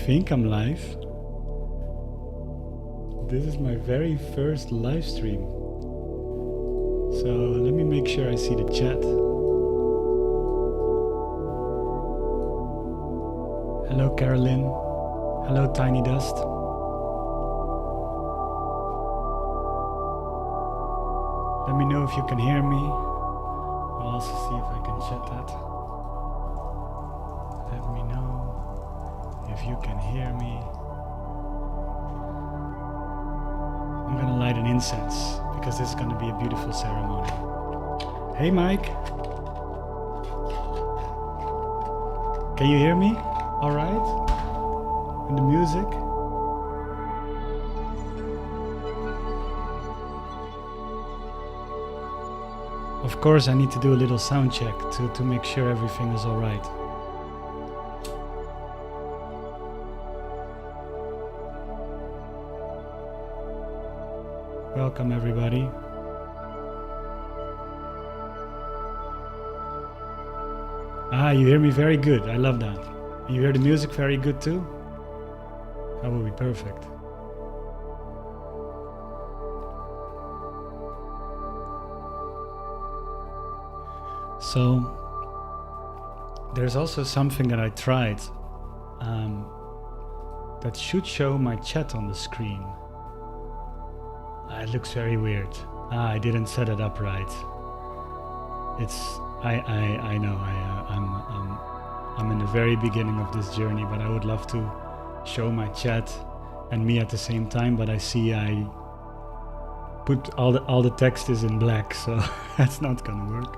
think I'm live. This is my very first live stream. So let me make sure I see the chat. Hello Carolyn. Hello Tiny Dust. Let me know if you can hear me. I'll also see if I can chat that. Let me know if you can hear me. I'm gonna light an incense because this is gonna be a beautiful ceremony. Hey Mike. Can you hear me? All right? And the music? Of course, I need to do a little sound check to make sure everything is all right. Welcome, everybody. You hear me very good. I love that. You hear the music very good too? That would be perfect. So, there's also something that I tried that should show my chat on the screen. It looks very weird. I didn't set it up right. I know. I'm in the very beginning of this journey, but I would love to show my chat and me at the same time. But I see I put all the text is in black, so that's not gonna work.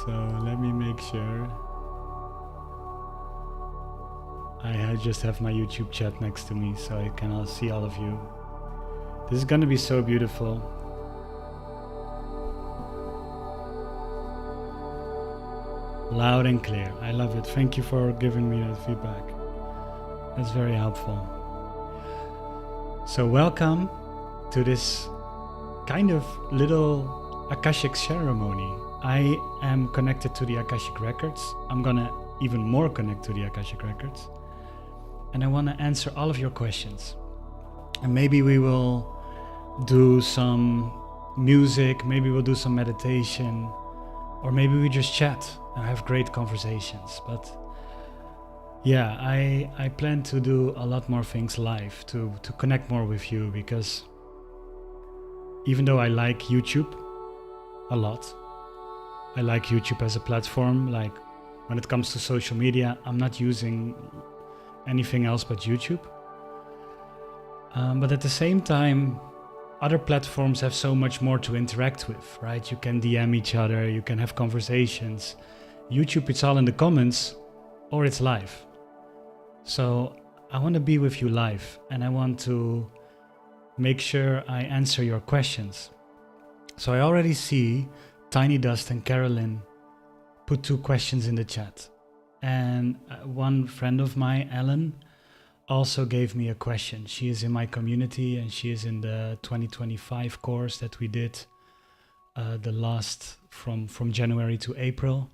So let me make sure. I just have my YouTube chat next to me, so I can see all of you. This is gonna be so beautiful. Loud and clear. I love it. Thank you for giving me that feedback. That's very helpful. So welcome to this kind of little Akashic ceremony. I am connected to the Akashic Records. I'm gonna even more connect to the Akashic Records. And I wanna answer all of your questions. And maybe we will do some music, maybe we'll do some meditation, or maybe we just chat and have great conversations. But yeah, I plan to do a lot more things live to connect more with you, because even though I like YouTube a lot, I like YouTube as a platform. Like when it comes to social media, I'm not using anything else but YouTube. But at the same time, other platforms have so much more to interact with, right? You can DM each other, you can have conversations. YouTube, it's all in the comments or it's live. So I want to be with you live, and I want to make sure I answer your questions. So I already see Tiny Dust and Carolyn put 2 questions in the chat. And one friend of mine, Ellen, also gave me a question. She is in my community and she is in the 2025 course that we did the last from January to April.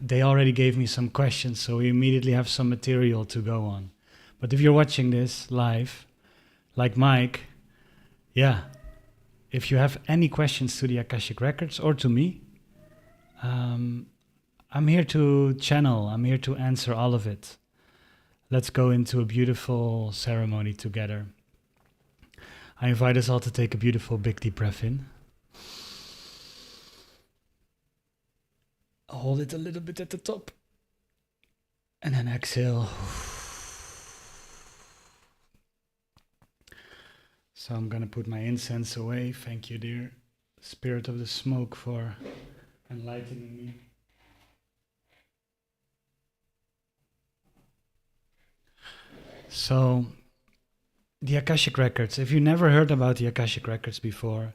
They already gave me some questions, so we immediately have some material to go on. But if you're watching this live, like Mike, yeah, if you have any questions to the Akashic Records or to me, I'm here to channel, I'm here to answer all of it. Let's go into a beautiful ceremony together. I invite us all to take a beautiful big deep breath in. Hold it a little bit at the top. And then exhale. So I'm gonna put my incense away. Thank you, dear Spirit of the Smoke, for enlightening me. So, the Akashic Records. If you never heard about the Akashic Records before,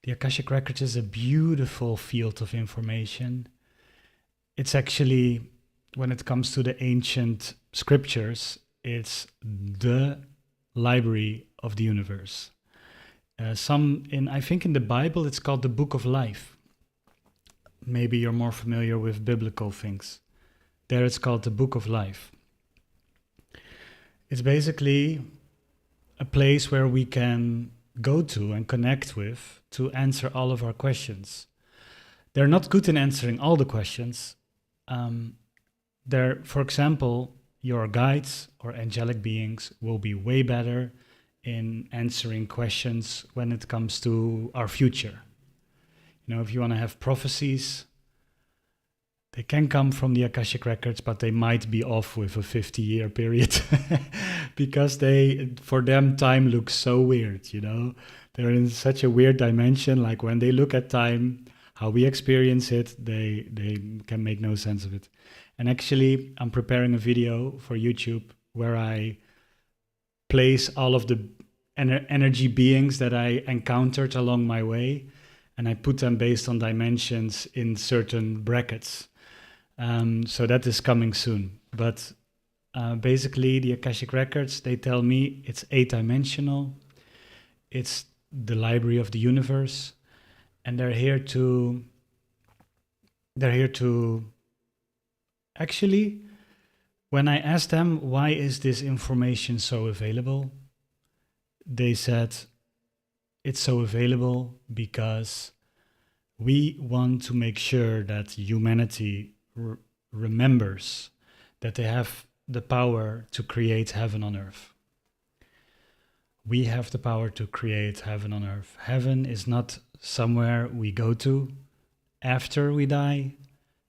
the Akashic Records is a beautiful field of information. It's actually, when it comes to the ancient scriptures, it's the library of the universe. I think in the Bible, it's called the Book of Life. Maybe you're more familiar with biblical things. There it's called the Book of Life. It's basically a place where we can go to and connect with to answer all of our questions. They're not good in answering all the questions. Um, for example, your guides or angelic beings will be way better in answering questions when it comes to our future. You know, if you want to have prophecies, they can come from the Akashic Records, but they might be off with a 50-year period because for them, time looks so weird, you know? They're in such a weird dimension. Like when they look at time, how we experience it, they can make no sense of it. And actually, I'm preparing a video for YouTube where I place all of the energy beings that I encountered along my way, and I put them based on dimensions in certain brackets. So that is coming soon. But basically, the Akashic Records, they tell me it's 8-dimensional. It's the library of the universe, and they're here to actually, when I asked them why is this information so available, they said it's so available because we want to make sure that humanity remembers that they have the power to create heaven on earth. We have the power to create heaven on earth. Heaven is not somewhere we go to after we die.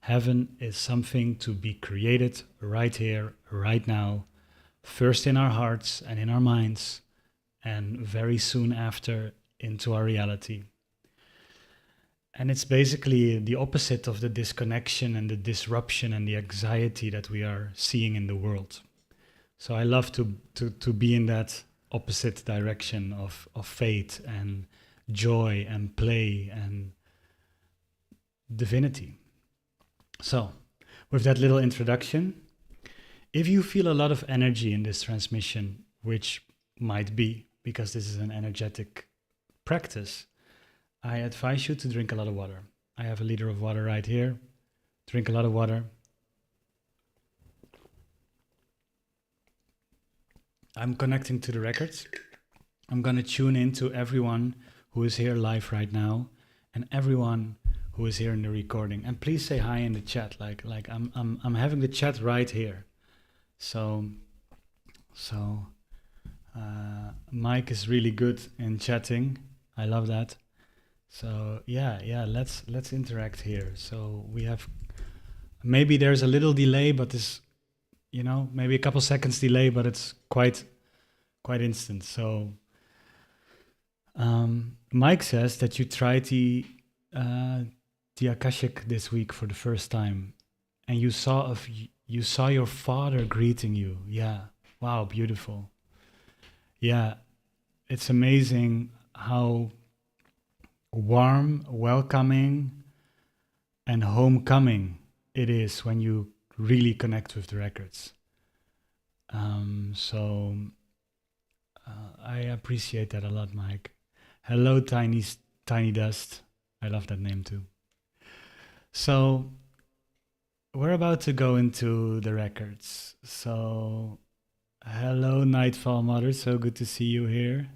Heaven is something to be created right here, right now, first in our hearts and in our minds, and very soon after into our reality. And it's basically the opposite of the disconnection and the disruption and the anxiety that we are seeing in the world. So I love to be in that opposite direction of faith and joy and play and divinity. So, with that little introduction, if you feel a lot of energy in this transmission, which might be because this is an energetic practice, I advise you to drink a lot of water. I have a liter of water right here. Drink a lot of water. I'm connecting to the records. I'm going to tune into everyone who is here live right now and everyone who is here in the recording. And please say hi in the chat. Like I'm having the chat right here. So Mike is really good in chatting. I love that. So yeah, let's interact here. So we have, maybe there's a little delay, but this, you know, maybe a couple seconds delay, but it's quite instant. So Mike says that you tried the Akashic this week for the first time, and you saw your father greeting you. Yeah, wow, beautiful. Yeah, it's amazing how warm, welcoming, and homecoming it is when you really connect with the records. I appreciate that a lot, Mike. Hello, Tiny Dust. I love that name too. So we're about to go into the records. So hello, Nightfall Mother. So good to see you here.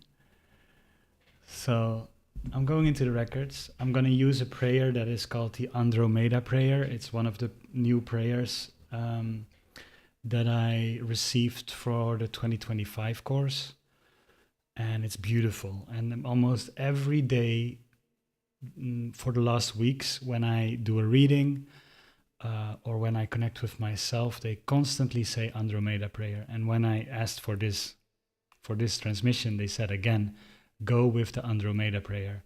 So I'm going into the records. I'm going to use a prayer that is called the Andromeda prayer. It's one of the new prayers that I received for the 2025 course. And it's beautiful. And almost every day for the last weeks, when I do a reading or when I connect with myself, they constantly say Andromeda prayer. And when I asked for this transmission, they said again, go with the Andromeda prayer.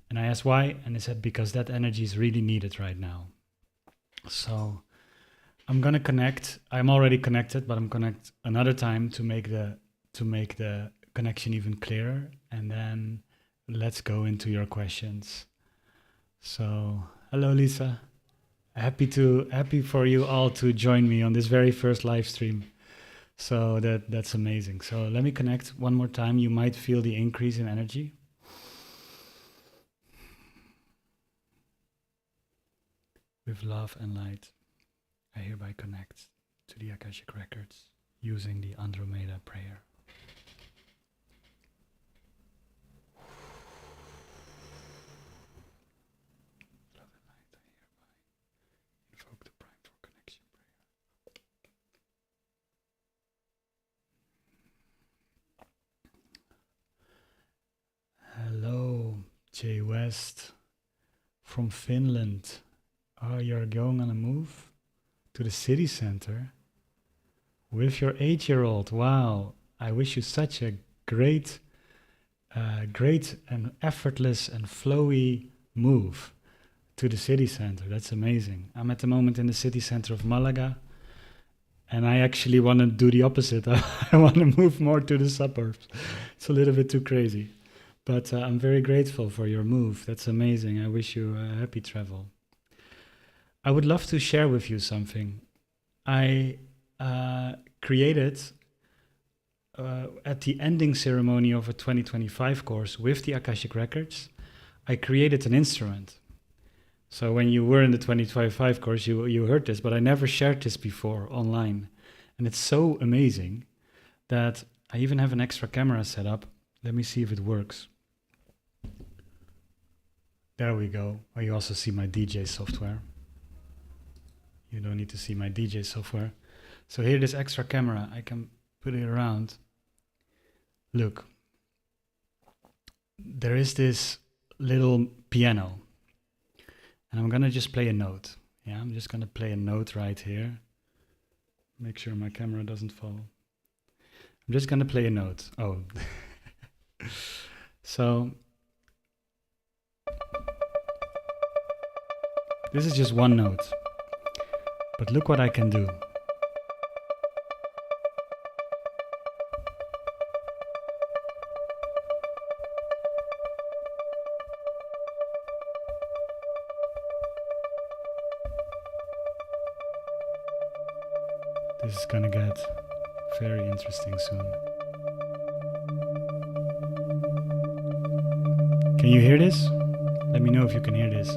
And I asked why, and they said because that energy is really needed right now. So I'm gonna connect. I'm already connected, but I'm connect another time to make the connection even clearer, and then let's go into your questions. So hello, Lisa. Happy for you all to join me on this very first live stream. So that's amazing. So let me connect one more time. You might feel the increase in energy. With love and light, I hereby connect to the Akashic Records, using the Andromeda prayer. Invoke the prime for connection prayer. Hello, Jay West from Finland. Oh, you're going on a move to the city center with your 8-year-old. Wow, I wish you such a great and effortless and flowy move to the city center. That's amazing. I'm at the moment in the city center of Malaga, and I actually want to do the opposite. I want to move more to the suburbs. It's a little bit too crazy, but I'm very grateful for your move. That's amazing. I wish you a happy travel. I would love to share with you something. I created at the ending ceremony of a 2025 course with the Akashic Records, I created an instrument. So when you were in the 2025 course, you heard this, but I never shared this before online. And it's so amazing that I even have an extra camera set up. Let me see if it works. There we go. Oh, you also see my DJ software. You don't need to see my DJ software. So here, this extra camera, I can put it around. Look, there is this little piano, and I'm gonna just play a note. Yeah, I'm just gonna play a note right here. Make sure my camera doesn't fall. I'm just gonna play a note. Oh, so this is just one note, but look what I can do. This is gonna get very interesting soon. Can you hear this? Let me know if you can hear this.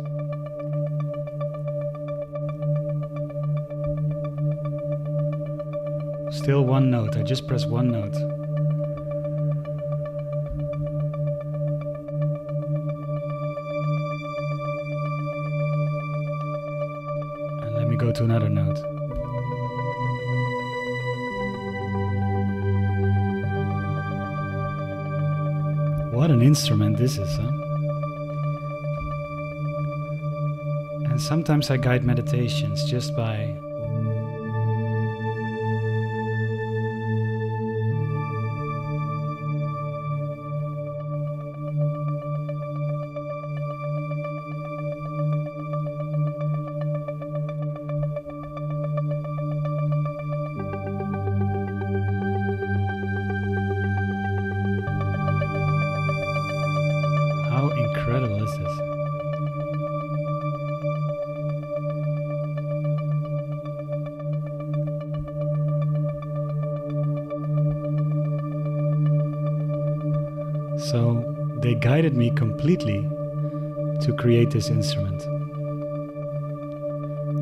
Still one note, I just press one note. And let me go to another note. What an instrument this is, huh? And sometimes I guide meditations just by how incredible is this? So they guided me completely to create this instrument.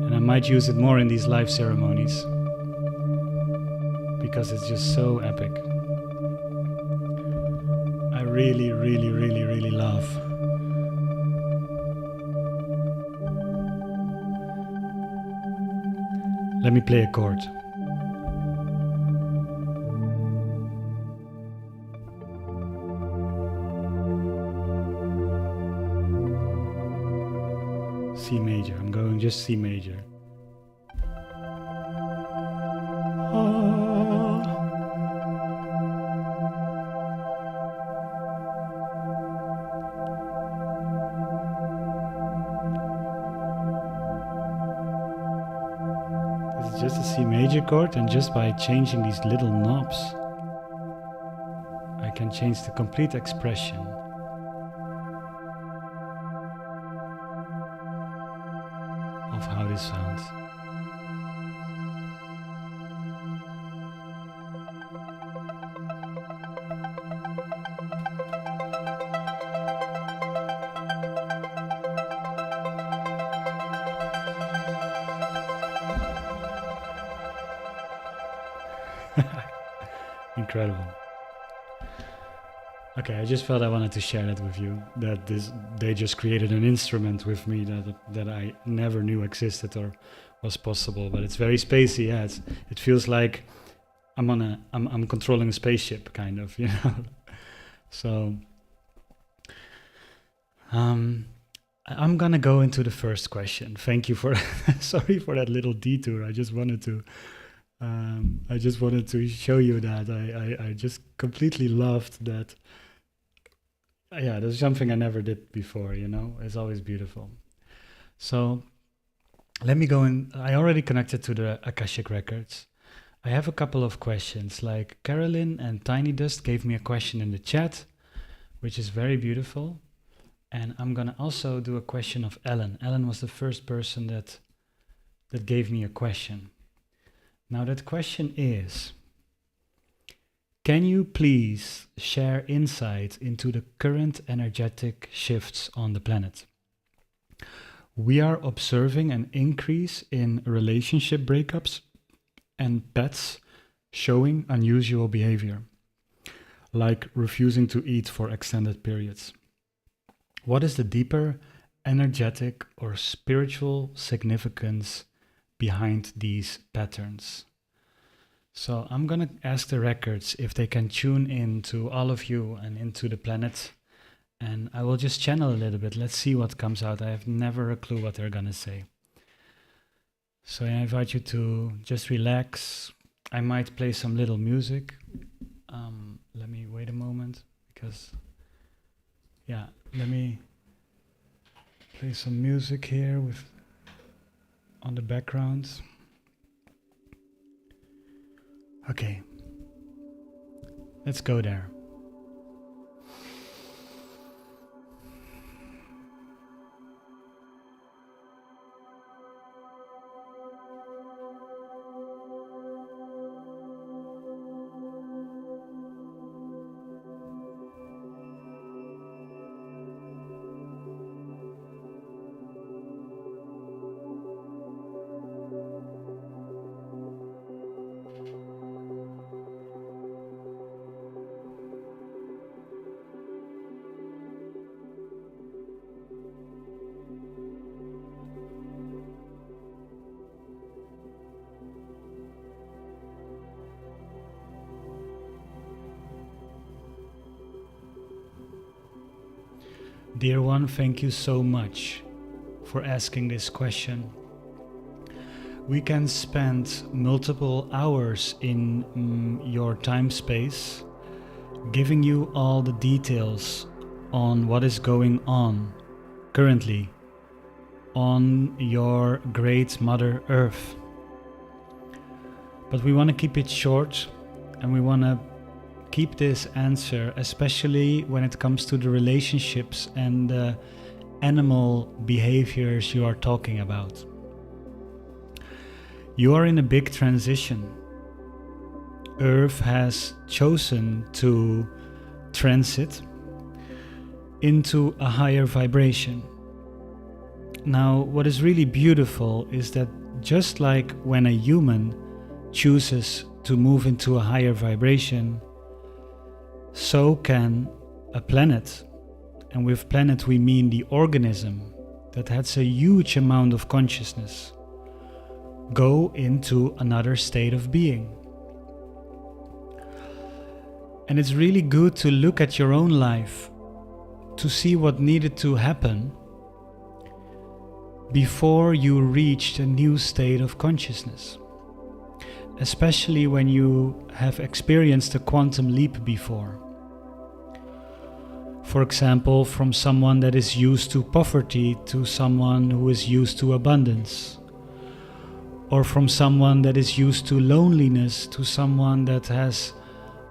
And I might use it more in these live ceremonies because it's just so epic. I really, really, really, really love Let me play a chord. C major. I'm going just C major. This is just a C major chord, and just by changing these little knobs, I can change the complete expression of how this sounds. Incredible. Okay, I just felt I wanted to share that with you. That they just created an instrument with me that I never knew existed or was possible. But it's very spacey. Yeah, it feels like I'm controlling a spaceship, kind of. So I'm gonna go into the first question. Thank you for sorry for that little detour. I just wanted to show you that I just completely loved that. Yeah, there's something I never did before, It's always beautiful. So let me go in. I already connected to the Akashic Records. I have a couple of questions. Like Carolyn and Tiny Dust gave me a question in the chat, which is very beautiful. And I'm gonna also do a question of Ellen. Ellen was the first person that gave me a question. Now that question is, can you please share insight into the current energetic shifts on the planet? We are observing an increase in relationship breakups and pets showing unusual behavior, like refusing to eat for extended periods. What is the deeper energetic or spiritual significance behind these patterns? So I'm going to ask the records if they can tune in to all of you and into the planet. And I will just channel a little bit. Let's see what comes out. I have never a clue what they're going to say. So I invite you to just relax. I might play some little music. Let me wait a moment because, let me play some music here on the background. Okay, let's go there. Dear one, thank you so much for asking this question. We can spend multiple hours in your time space giving you all the details on what is going on currently on your great Mother Earth. But we want to keep it short and we want to keep this answer, especially when it comes to the relationships and the animal behaviors you are talking about. You are in a big transition. Earth has chosen to transit into a higher vibration. Now, what is really beautiful is that just like when a human chooses to move into a higher vibration, so can a planet, and with planet we mean the organism that has a huge amount of consciousness, go into another state of being. And it's really good to look at your own life to see what needed to happen before you reached a new state of consciousness. Especially when you have experienced a quantum leap before. For example, from someone that is used to poverty to someone who is used to abundance. Or from someone that is used to loneliness to someone that has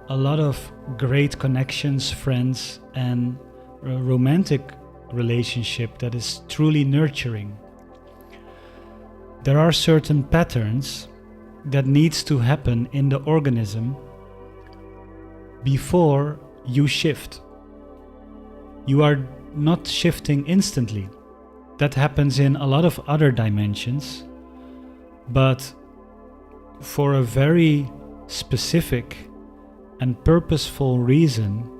a lot of great connections, friends, and a romantic relationship that is truly nurturing. There are certain patterns that needs to happen in the organism before you shift. You are not shifting instantly. That happens in a lot of other dimensions, but for a very specific and purposeful reason,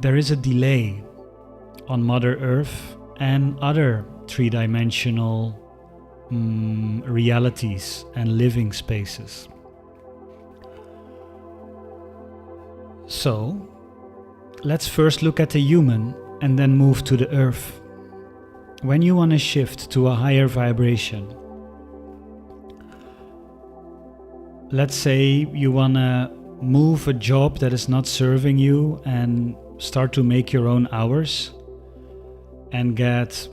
there is a delay on Mother Earth and other three-dimensional realities and living spaces. So, let's first look at the human and then move to the earth. When you want to shift to a higher vibration, let's say you want to move a job that is not serving you and start to make your own hours and get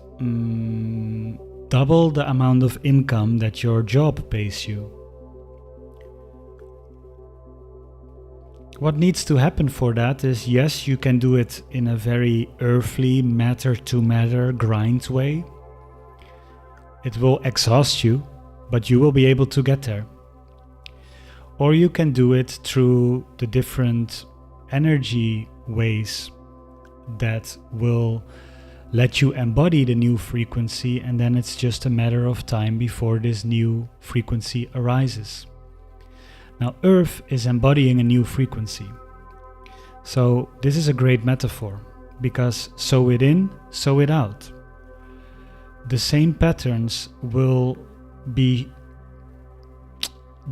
double the amount of income that your job pays you. What needs to happen for that is, yes, you can do it in a very earthly, matter-to-matter grind way. It will exhaust you, but you will be able to get there. Or you can do it through the different energy ways that will let you embody the new frequency, and then it's just a matter of time before this new frequency arises. Now, Earth is embodying a new frequency. So this is a great metaphor, because sow it in, sow it out. The same patterns will be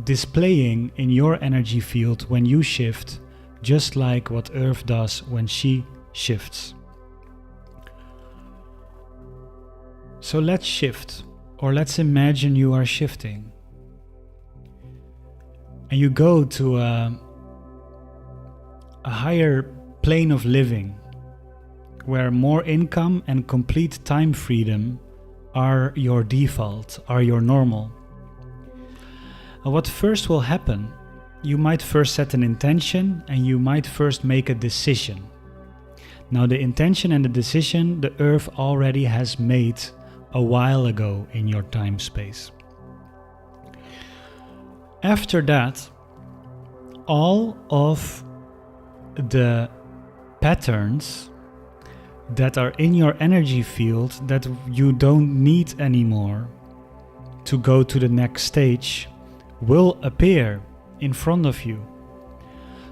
displaying in your energy field when you shift, just like what Earth does when she shifts. So let's shift, or let's imagine you are shifting. And you go to a higher plane of living, where more income and complete time freedom are your default, are your normal. And what first will happen, you might first set an intention and you might first make a decision. Now the intention and the decision the Earth already has made a while ago in your time space. After that, all of the patterns that are in your energy field that you don't need anymore to go to the next stage will appear in front of you.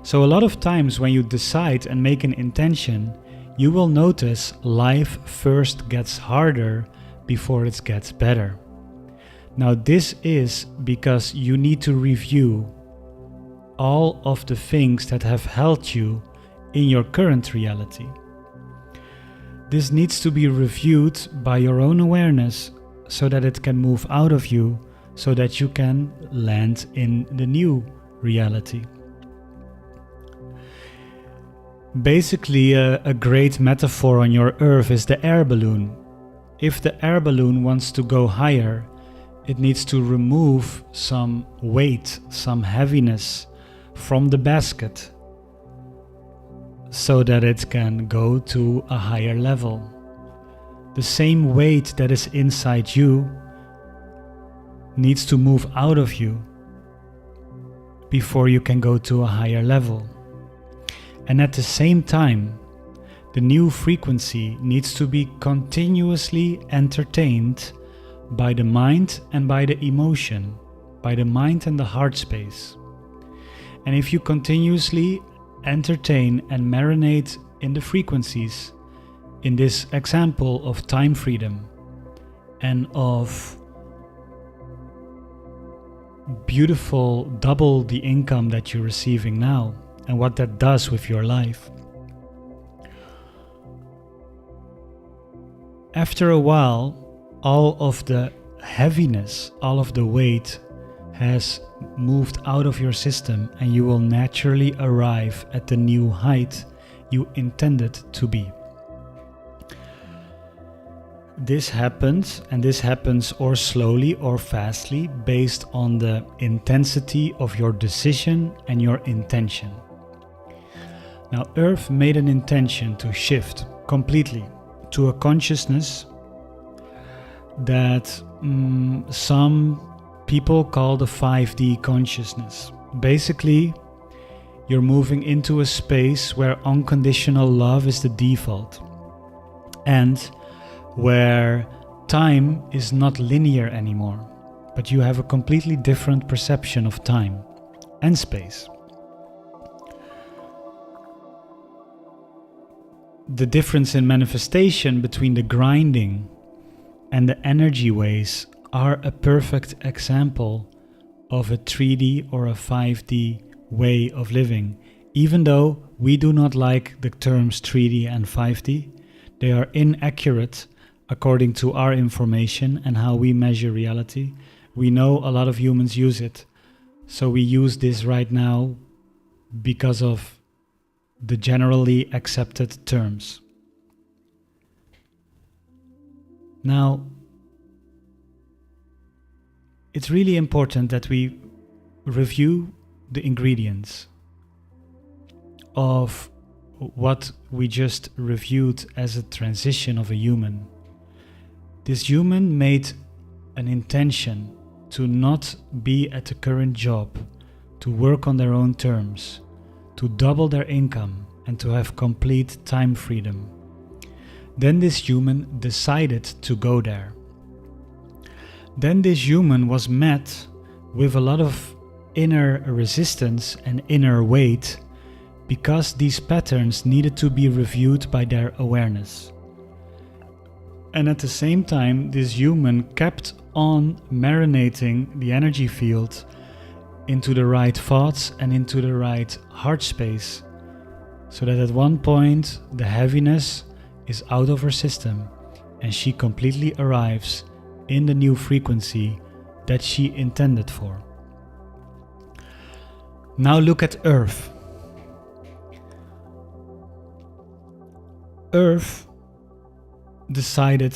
So a lot of times when you decide and make an intention, you will notice life first gets harder before it gets better. Now this is because you need to review all of the things that have held you in your current reality. This needs to be reviewed by your own awareness so that it can move out of you, so that you can land in the new reality. Basically, a great metaphor on your Earth is the air balloon. If the air balloon wants to go higher, it needs to remove some weight, some heaviness from the basket so that it can go to a higher level. The same weight that is inside you needs to move out of you before you can go to a higher level. And at the same time, the new frequency needs to be continuously entertained by the mind and by the emotion, by the mind and the heart space. And if you continuously entertain and marinate in the frequencies, in this example of time freedom and of beautiful double the income that you're receiving now and what that does with your life, after a while, all of the heaviness, all of the weight has moved out of your system, and you will naturally arrive at the new height you intended to be. This happens, and this happens or slowly or fastly based on the intensity of your decision and your intention. Now, Earth made an intention to shift completely to a consciousness that some people call the 5D consciousness. Basically, you're moving into a space where unconditional love is the default, and where time is not linear anymore. but you have a completely different perception of time and space. The difference in manifestation between the grinding and the energy ways are a perfect example of a 3D or a 5D way of living. Even though we do not like the terms 3D and 5D, they are inaccurate according to our information and how we measure reality. We know a lot of humans use it, so we use this right now because of the generally accepted terms. Now, it's really important that we review the ingredients of what we just reviewed as a transition of a human. This human made an intention to not be at the current job, to work on their own terms, to double their income and to have complete time freedom. Then this human decided to go there. Then this human was met with a lot of inner resistance and inner weight because these patterns needed to be reviewed by their awareness. And at the same time, this human kept on marinating the energy field into the right thoughts and into the right heart space, so that at one point the heaviness is out of her system and she completely arrives in the new frequency that she intended for. Now look at Earth. Earth decided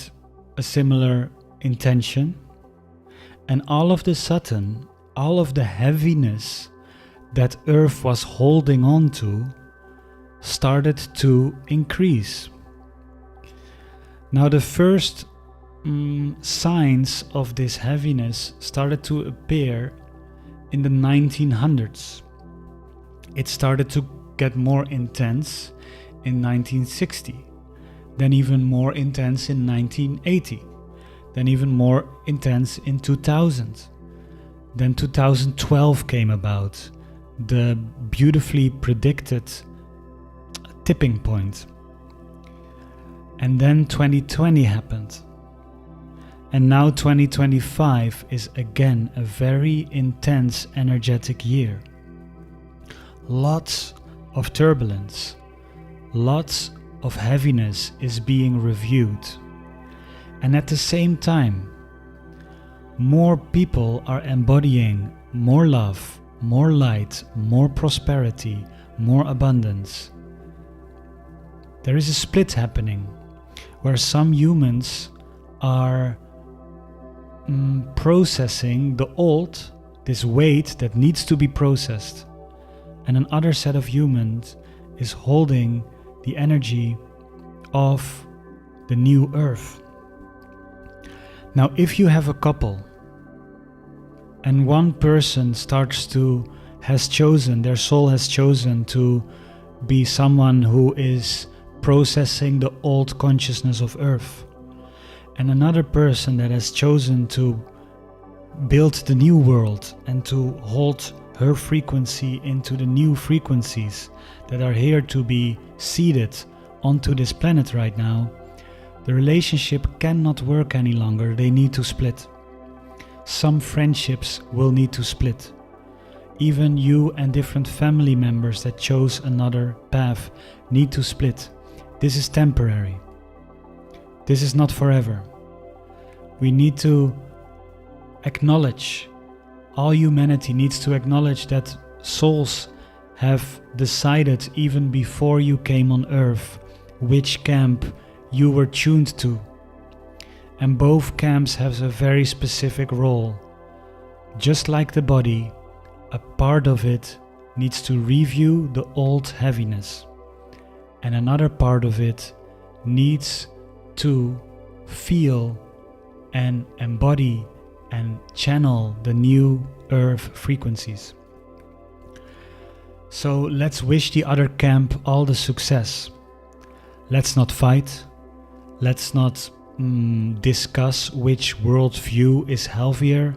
a similar intention, and all of the sudden, all of the heaviness that Earth was holding on to started to increase. Now the first signs of this heaviness started to appear in the 1900s. It started to get more intense in 1960, then even more intense in 1980, then even more intense in 2000. Then 2012 came about, the beautifully predicted tipping point. And then 2020 happened. And now 2025 is again a very intense energetic year. Lots of turbulence, lots of heaviness is being reviewed. And at the same time, more people are embodying more love, more light, more prosperity, more abundance. There is a split happening where some humans are processing the old, this weight that needs to be processed, and another set of humans is holding the energy of the new earth. Now, if you have a couple and one person has chosen, their soul has chosen to be someone who is processing the old consciousness of earth, and another person that has chosen to build the new world and to hold her frequency into the new frequencies that are here to be seeded onto this planet right now, the relationship cannot work any longer. They need to split. Some friendships will need to split. Even you and different family members that chose another path need to split. This is temporary. This is not forever. We need to acknowledge, all humanity needs to acknowledge that souls have decided even before you came on earth which camp you were tuned to. And both camps have a very specific role. Just like the body, a part of it needs to review the old heaviness, and another part of it needs to feel and embody and channel the new earth frequencies. So let's wish the other camp all the success. Let's not fight. Let's not discuss which worldview is healthier,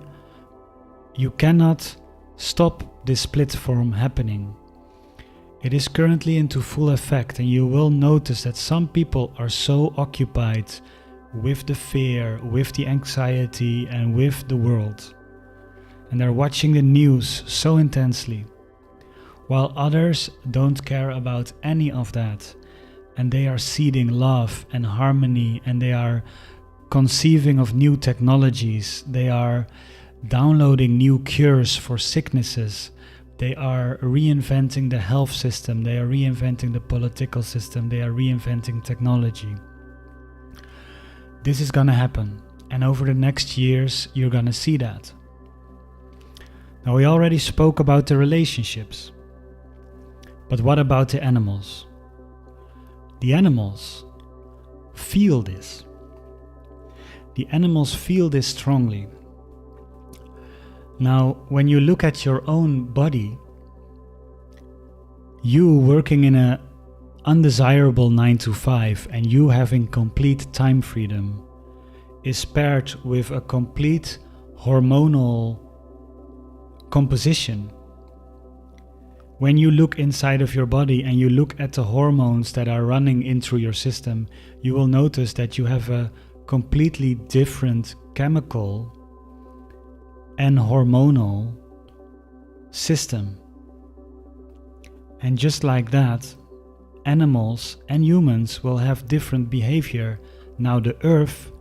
You cannot stop this split from happening. It is currently into full effect, and you will notice that some people are so occupied with the fear, with the anxiety, and with the world. And they're watching the news so intensely, while others don't care about any of that. And they are seeding love and harmony, and they are conceiving of new technologies. They are downloading new cures for sicknesses. They are reinventing the health system. They are reinventing the political system. They are reinventing technology. This is gonna happen. And over the next years, you're gonna see that. Now, we already spoke about the relationships. But what about the animals? The animals feel this. The animals feel this strongly. Now, when you look at your own body, you working in an undesirable 9 to 5 and you having complete time freedom is paired with a complete hormonal composition. When you look inside of your body and you look at the hormones that are running in through your system, you will notice that you have a completely different chemical and hormonal system. And just like that, animals and humans will have different behavior. Now the earth,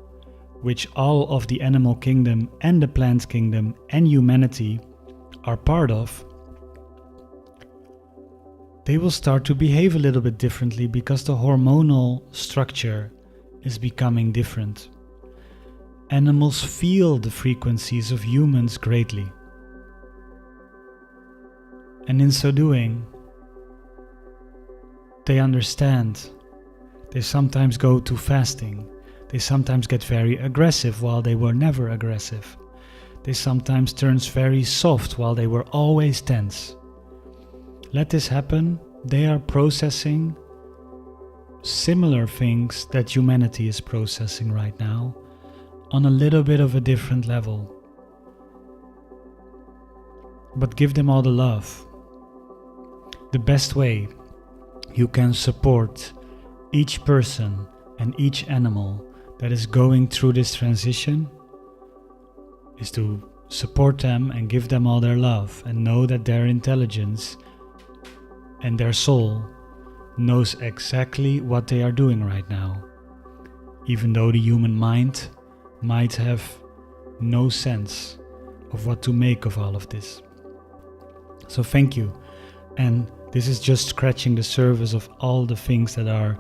which all of the animal kingdom and the plant kingdom and humanity are part of, they will start to behave a little bit differently because the hormonal structure is becoming different. Animals feel the frequencies of humans greatly. And in so doing, they understand. They sometimes go to fasting. They sometimes get very aggressive while they were never aggressive. They sometimes turn very soft while they were always tense. Let this happen. They are processing similar things that humanity is processing right now on a little bit of a different level. But give them all the love. The best way you can support each person and each animal that is going through this transition is to support them and give them all their love, and know that their intelligence and their soul knows exactly what they are doing right now, even though the human mind might have no sense of what to make of all of this. So thank you. And this is just scratching the surface of all the things that are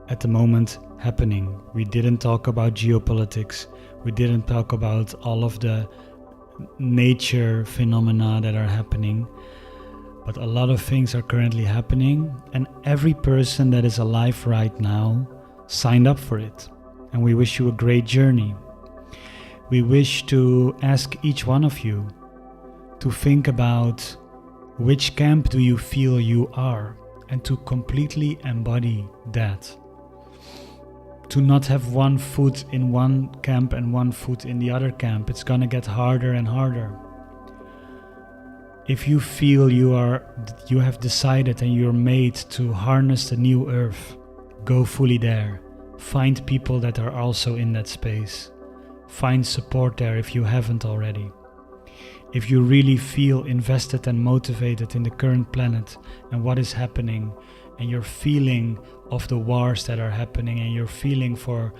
at the moment happening. We didn't talk about geopolitics. We didn't talk about all of the nature phenomena that are happening. But a lot of things are currently happening, and every person that is alive right now signed up for it. And we wish you a great journey. We wish to ask each one of you to think about which camp do you feel you are, and to completely embody that. To not have one foot in one camp and one foot in the other camp. It's gonna get harder and harder. If you feel you have decided and you're made to harness the new earth, go fully there. Find people that are also in that space. Find support there if you haven't already. If you really feel invested and motivated in the current planet and what is happening, and you're feeling of the wars that are happening, and you're feeling for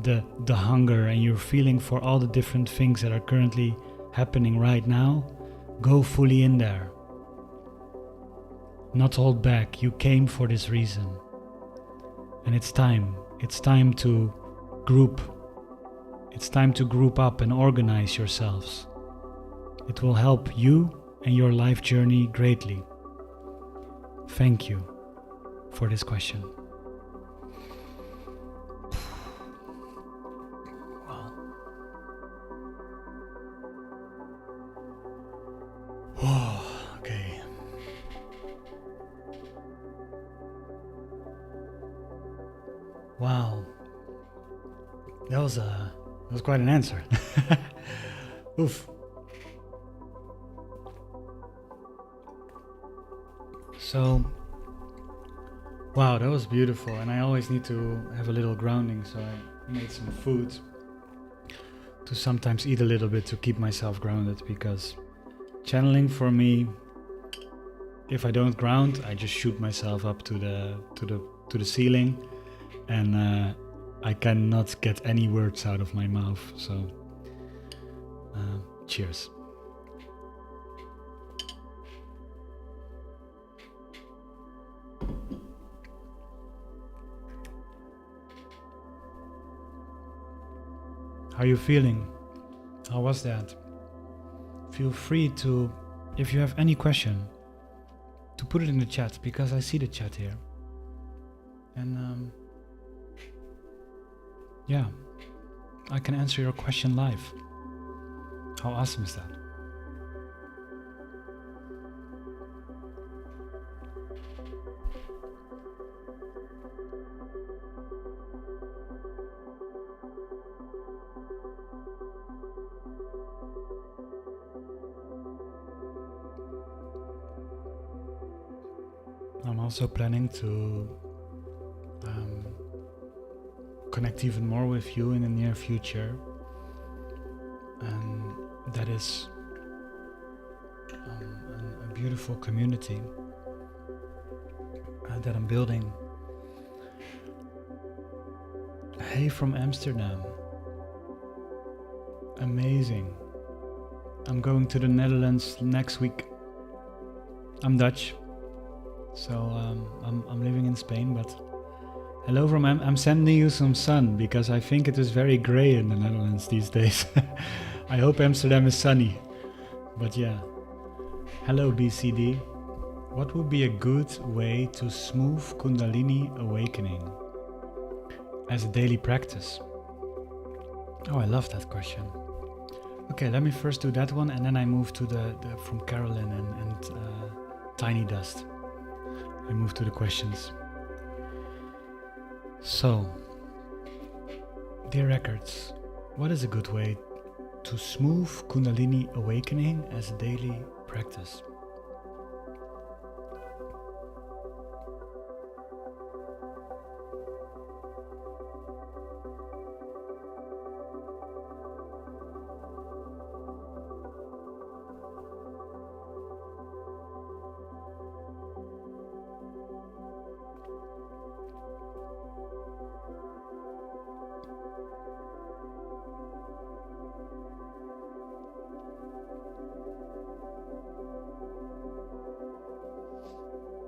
the hunger, and you're feeling for all the different things that are currently happening right now, go fully in there. Not hold back. You came for this reason. And it's time. It's time to group. It's time to group up and organize yourselves. It will help you and your life journey greatly. Thank you for this question. Wow. Oh, okay. Wow. That was quite an answer. Oof. So, wow, that was beautiful. And I always need to have a little grounding, so I made some food to sometimes eat a little bit to keep myself grounded, because channeling for me, if I don't ground, I just shoot myself up to the ceiling, and I cannot get any words out of my mouth. So, cheers. How are you feeling? How was that? Feel free to, if you have any question, to put it in the chat, because I see the chat here. And yeah, I can answer your question live. How awesome is that? I'm also planning to connect even more with you in the near future, and that is a beautiful community that I'm building. Hey from Amsterdam, amazing. I'm going to the Netherlands next week. I'm Dutch, so I'm living in Spain, but hello from I'm sending you some sun, because I think it is very gray in the Netherlands these days. I hope Amsterdam is sunny, but yeah. Hello BCD. What would be a good way to smooth Kundalini awakening as a daily practice? Oh, I love that question. Okay, let me first do that one, and then I move to the from Carolyn and Tiny Dust. I move to the questions. So, dear records, what is a good way to smooth Kundalini awakening as a daily practice?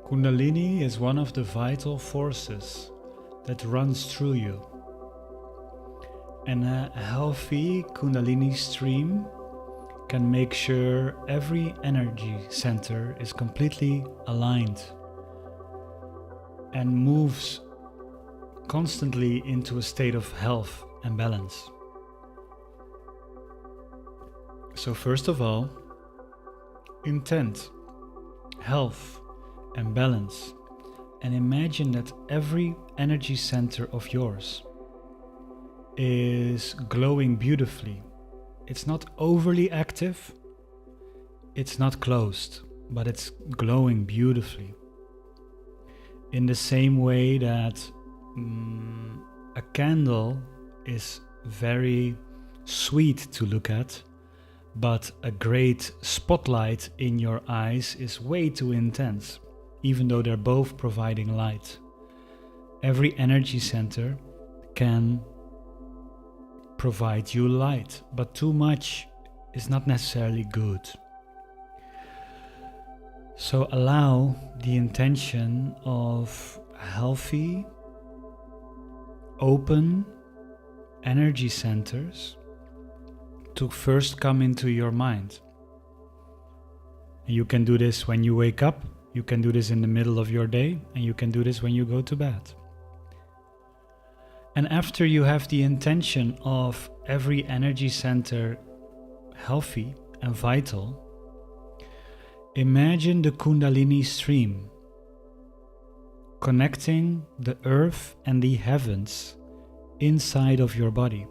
Kundalini is one of the vital forces that runs through you. And a healthy Kundalini stream can make sure every energy center is completely aligned and moves constantly into a state of health and balance. So first of all, intent, health, and balance, and imagine that every energy center of yours is glowing beautifully. It's not overly active, it's not closed, but it's glowing beautifully. In the same way that a candle is very sweet to look at, but a great spotlight in your eyes is way too intense. Even though they're both providing light. Every energy center can provide you light, but too much is not necessarily good. So allow the intention of healthy, open energy centers to first come into your mind. You can do this when you wake up. You can do this in the middle of your day, and you can do this when you go to bed. And after you have the intention of every energy center healthy and vital, imagine the Kundalini stream connecting the earth and the heavens inside of your body.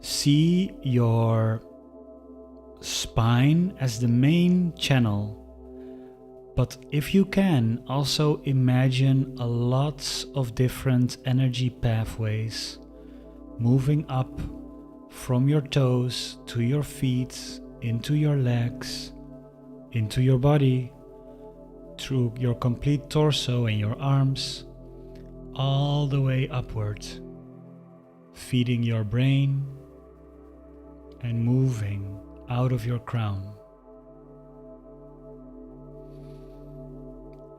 See your spine as the main channel. But if you can, also imagine a lot of different energy pathways moving up from your toes to your feet, into your legs, into your body, through your complete torso and your arms, all the way upward, feeding your brain and moving out of your crown.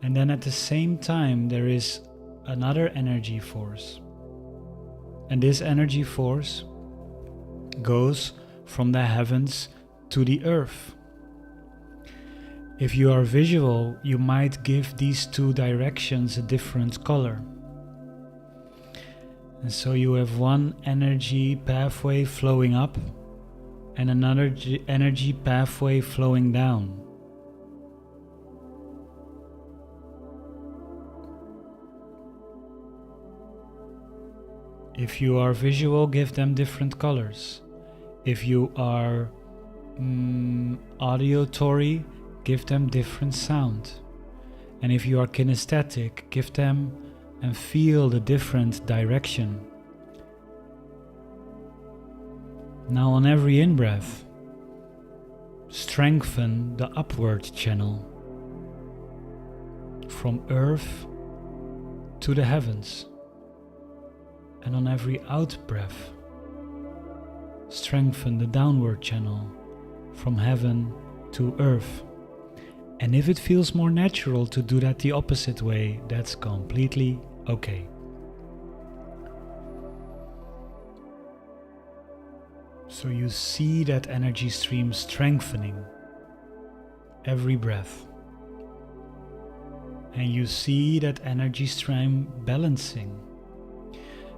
And then at the same time, there is another energy force. And this energy force goes from the heavens to the earth. If you are visual, you might give these two directions a different color. And so you have one energy pathway flowing up and another energy pathway flowing down. If you are visual, give them different colors. If you are auditory, give them different sound. And if you are kinesthetic, give them and feel the different direction. Now on every in-breath, strengthen the upward channel from earth to the heavens. And on every out-breath, strengthen the downward channel from heaven to earth. And if it feels more natural to do that the opposite way, that's completely okay. So you see that energy stream strengthening every breath. And you see that energy stream balancing.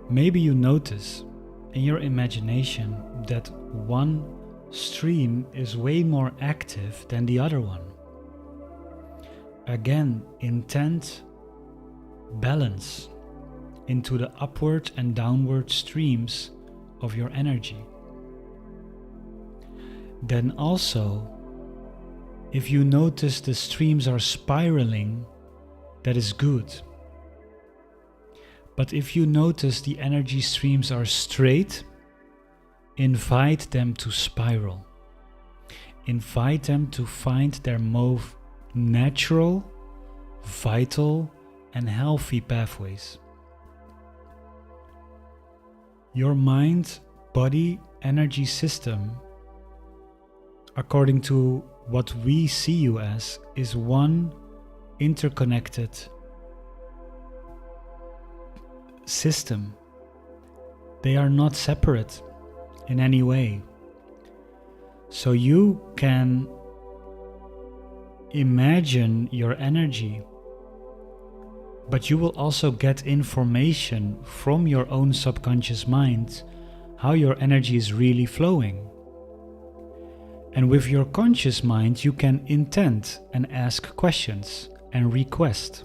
Maybe you notice in your imagination that one stream is way more active than the other one. Again, intent balance into the upward and downward streams of your energy. Then also, if you notice the streams are spiraling, that is good. But if you notice the energy streams are straight, invite them to spiral. Invite them to find their most natural, vital, and healthy pathways. Your mind, body, energy system, according to what we see you as, is one interconnected system. They are not separate in any way. So you can imagine your energy, but you will also get information from your own subconscious mind how your energy is really flowing. And with your conscious mind, you can intend and ask questions and request.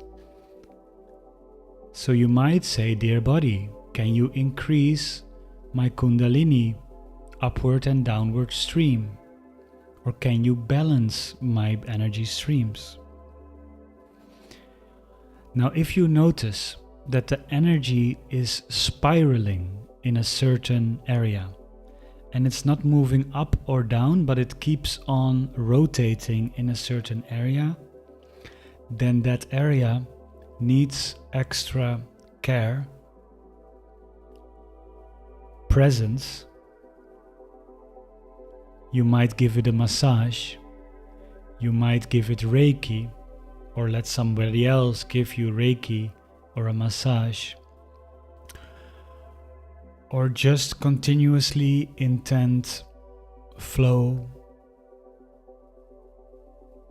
So you might say, dear body, can you increase my Kundalini upward and downward stream? Or can you balance my energy streams? Now, if you notice that the energy is spiraling in a certain area, and it's not moving up or down, but it keeps on rotating in a certain area, then that area needs extra care, presence. You might give it a massage, you might give it Reiki, or let somebody else give you Reiki or a massage, or just continuously intend flow,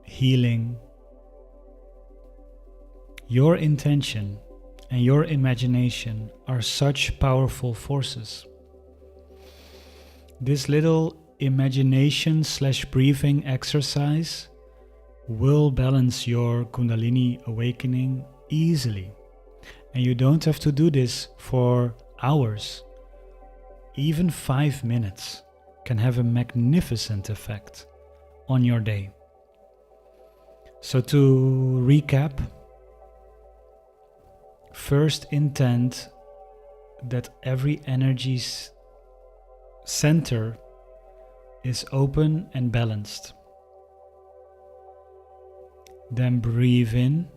healing. Your intention and your imagination are such powerful forces. This little imagination/breathing exercise will balance your Kundalini awakening easily. And you don't have to do this for hours. Even 5 minutes can have a magnificent effect on your day. So to recap, first intend that every energy's center is open and balanced. Then breathe in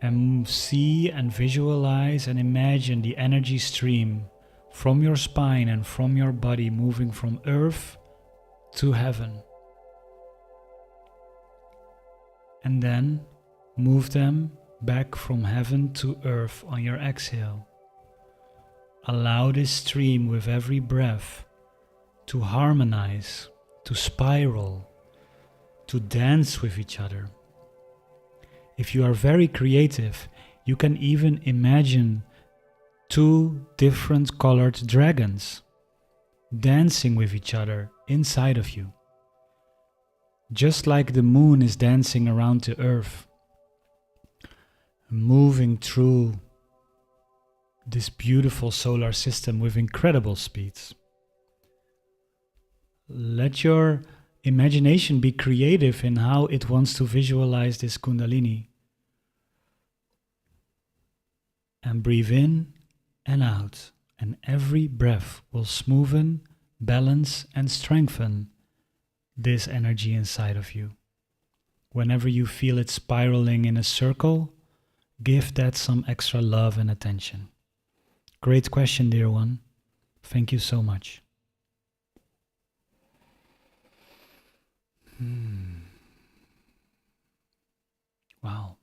and see and visualize and imagine the energy stream from your spine and from your body moving from earth to heaven. And then move them back from heaven to earth on your exhale. Allow this stream with every breath to harmonize, to spiral, to dance with each other. If you are very creative, you can even imagine 2 different colored dragons dancing with each other inside of you. Just like the moon is dancing around the earth, moving through this beautiful solar system with incredible speeds. Let your imagination be creative in how it wants to visualize this Kundalini. And breathe in and out, and every breath will smoothen, balance, and strengthen this energy inside of you. Whenever you feel it spiraling in a circle, give that some extra love and attention. Great question, dear one. Thank you so much. Wow.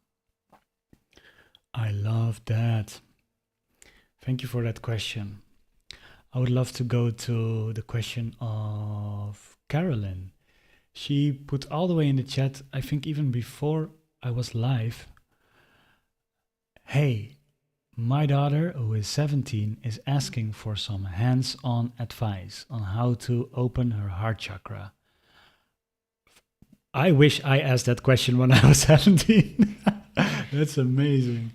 I love that. Thank you for that question. I would love to go to the question of Carolyn. She put all the way in the chat, I think even before I was live. Hey, my daughter, who is 17, is asking for some hands-on advice on how to open her heart chakra. I wish I asked that question when I was 17. That's amazing.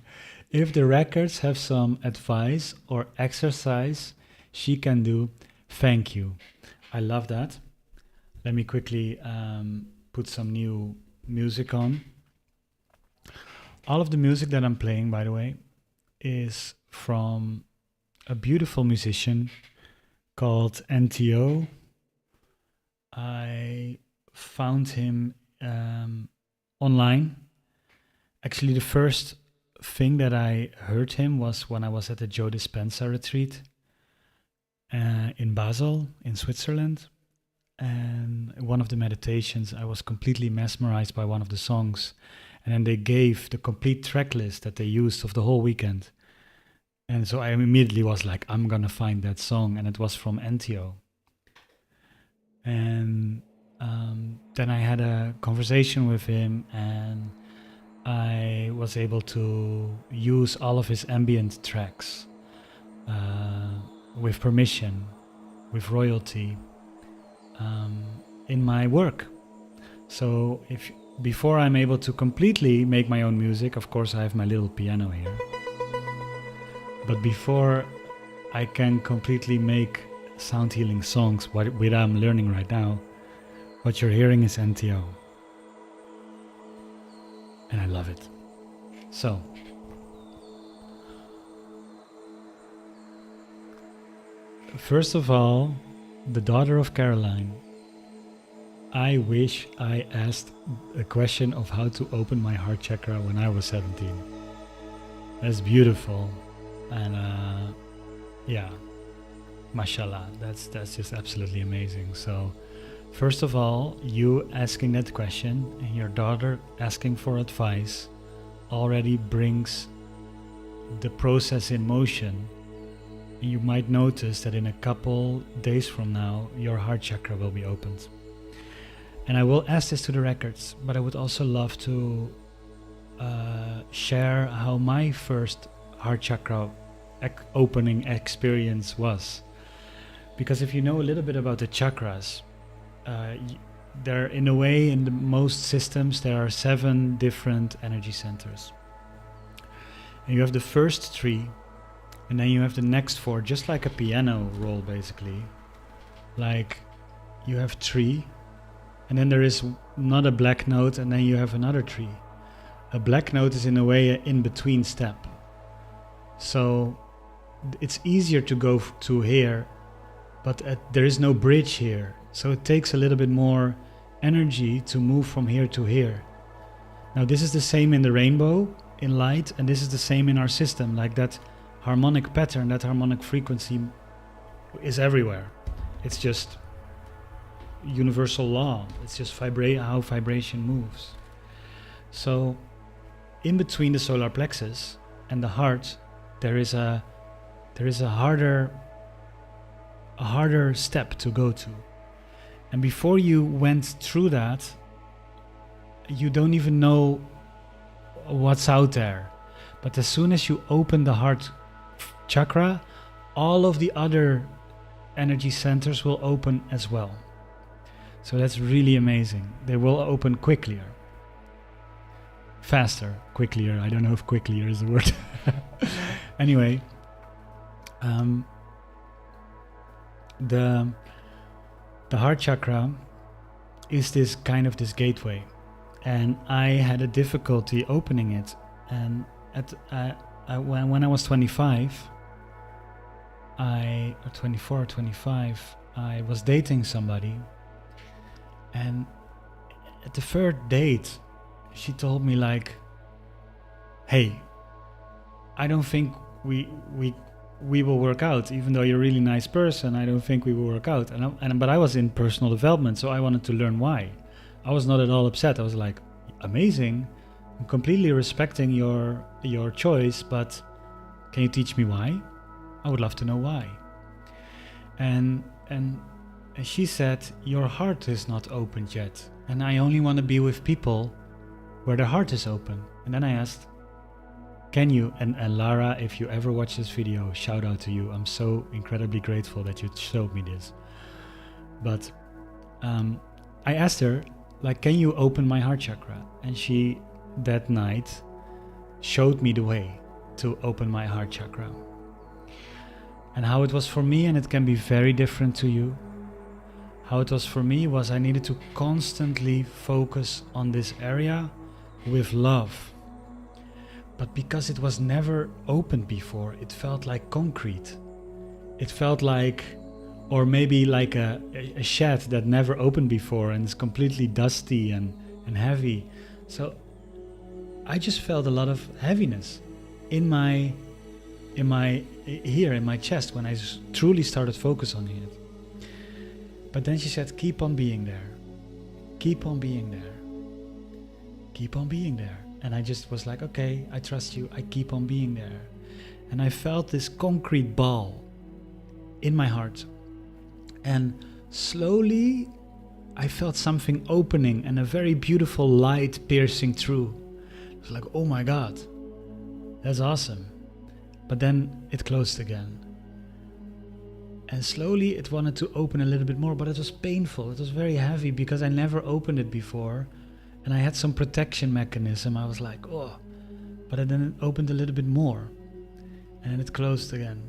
If the records have some advice or exercise she can do, thank you. I love that. Let me quickly put some new music on. All of the music that I'm playing, by the way, is from a beautiful musician called NTO. I found him online. Actually, the first thing that I heard him was when I was at the Joe Dispenza retreat in Basel, in Switzerland. And one of the meditations, I was completely mesmerized by one of the songs. And then they gave the complete track list that they used of the whole weekend. And so I immediately was like, I'm going to find that song. And it was from NTO. And then I had a conversation with him, and I was able to use all of his ambient tracks with permission, with royalty, in my work. So before I'm able to completely make my own music, of course I have my little piano here. But before I can completely make sound healing songs, what I'm learning right now, what you're hearing is NTO. And I love it. So, first of all, the daughter of Caroline, I wish I asked a question of how to open my heart chakra when I was 17. That's beautiful. And yeah, mashallah, that's just absolutely amazing. So first of all, you asking that question and your daughter asking for advice already brings the process in motion. And you might notice that in a couple days from now, your heart chakra will be opened. And I will ask this to the records, but I would also love to share how my first heart chakra opening experience was. Because if you know a little bit about the chakras, there, in a way, in the most systems, there are 7 different energy centers. And you have the first 3, and then you have the next 4, just like a piano roll, basically. Like, you have 3, And then there is not a black note, and then you have another tree. A black note is in a way an in-between step. So it's easier to go to here, but there is no bridge here. So it takes a little bit more energy to move from here to here. Now this is the same in the rainbow, in light, and this is the same in our system. Like that harmonic pattern, that harmonic frequency is everywhere. It's just universal law. It's just how vibration moves. So in between the solar plexus and the heart, there is a harder step to go to. And before you went through that, you don't even know what's out there. But as soon as you open the heart chakra, all of the other energy centers will open as well. So that's really amazing. They will open quickly. Faster, quicklier. I don't know if quicklier is the word. Anyway, the heart chakra is this kind of this gateway, and I had a difficulty opening it. And when I was 25, or 24 or 25, I was dating somebody, and at the third date, she told me like, "Hey, I don't think we will work out. Even though you're a really nice person, I don't think we will work out." But I was in personal development, so I wanted to learn why. I was not at all upset. I was like, "Amazing! I'm completely respecting your choice, but can you teach me why? I would love to know why." And she said, "Your heart is not opened yet, and I only want to be with people where their heart is open." And then I asked, "Can you?" And Lara, if you ever watch this video, shout out to you. I'm so incredibly grateful that you showed me this. But I asked her, like, "Can you open my heart chakra?" And she, that night, showed me the way to open my heart chakra. And how it was for me, and it can be very different to you, how it was for me was I needed to constantly focus on this area with love. But because it was never opened before, it felt like concrete. It felt like, or maybe like a shed that never opened before and is completely dusty and heavy. So I just felt a lot of heaviness in my chest when I truly started focusing on it. But then she said, "Keep on being there. Keep on being there. Keep on being there." And I just was like, "Okay, I trust you. I keep on being there." And I felt this concrete ball in my heart. And slowly I felt something opening and a very beautiful light piercing through. It was like, "Oh my God, that's awesome." But then it closed again. And slowly it wanted to open a little bit more, but it was painful. It was very heavy because I never opened it before. And I had some protection mechanism. I was like, "Oh," but then it opened a little bit more. And then it closed again.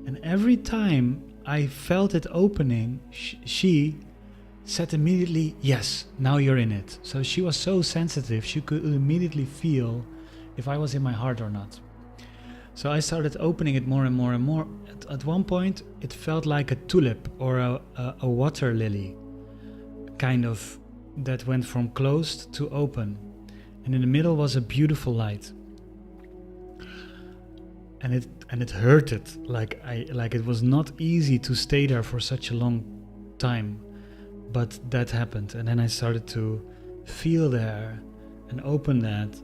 And every time I felt it opening, she said immediately, "Yes, now you're in it." So she was so sensitive. She could immediately feel if I was in my heart or not. So I started opening it more and more and more. At one point, it felt like a tulip or a water lily, kind of, that went from closed to open. And in the middle was a beautiful light. And it hurted, like it was not easy to stay there for such a long time. But that happened. And then I started to feel there and open that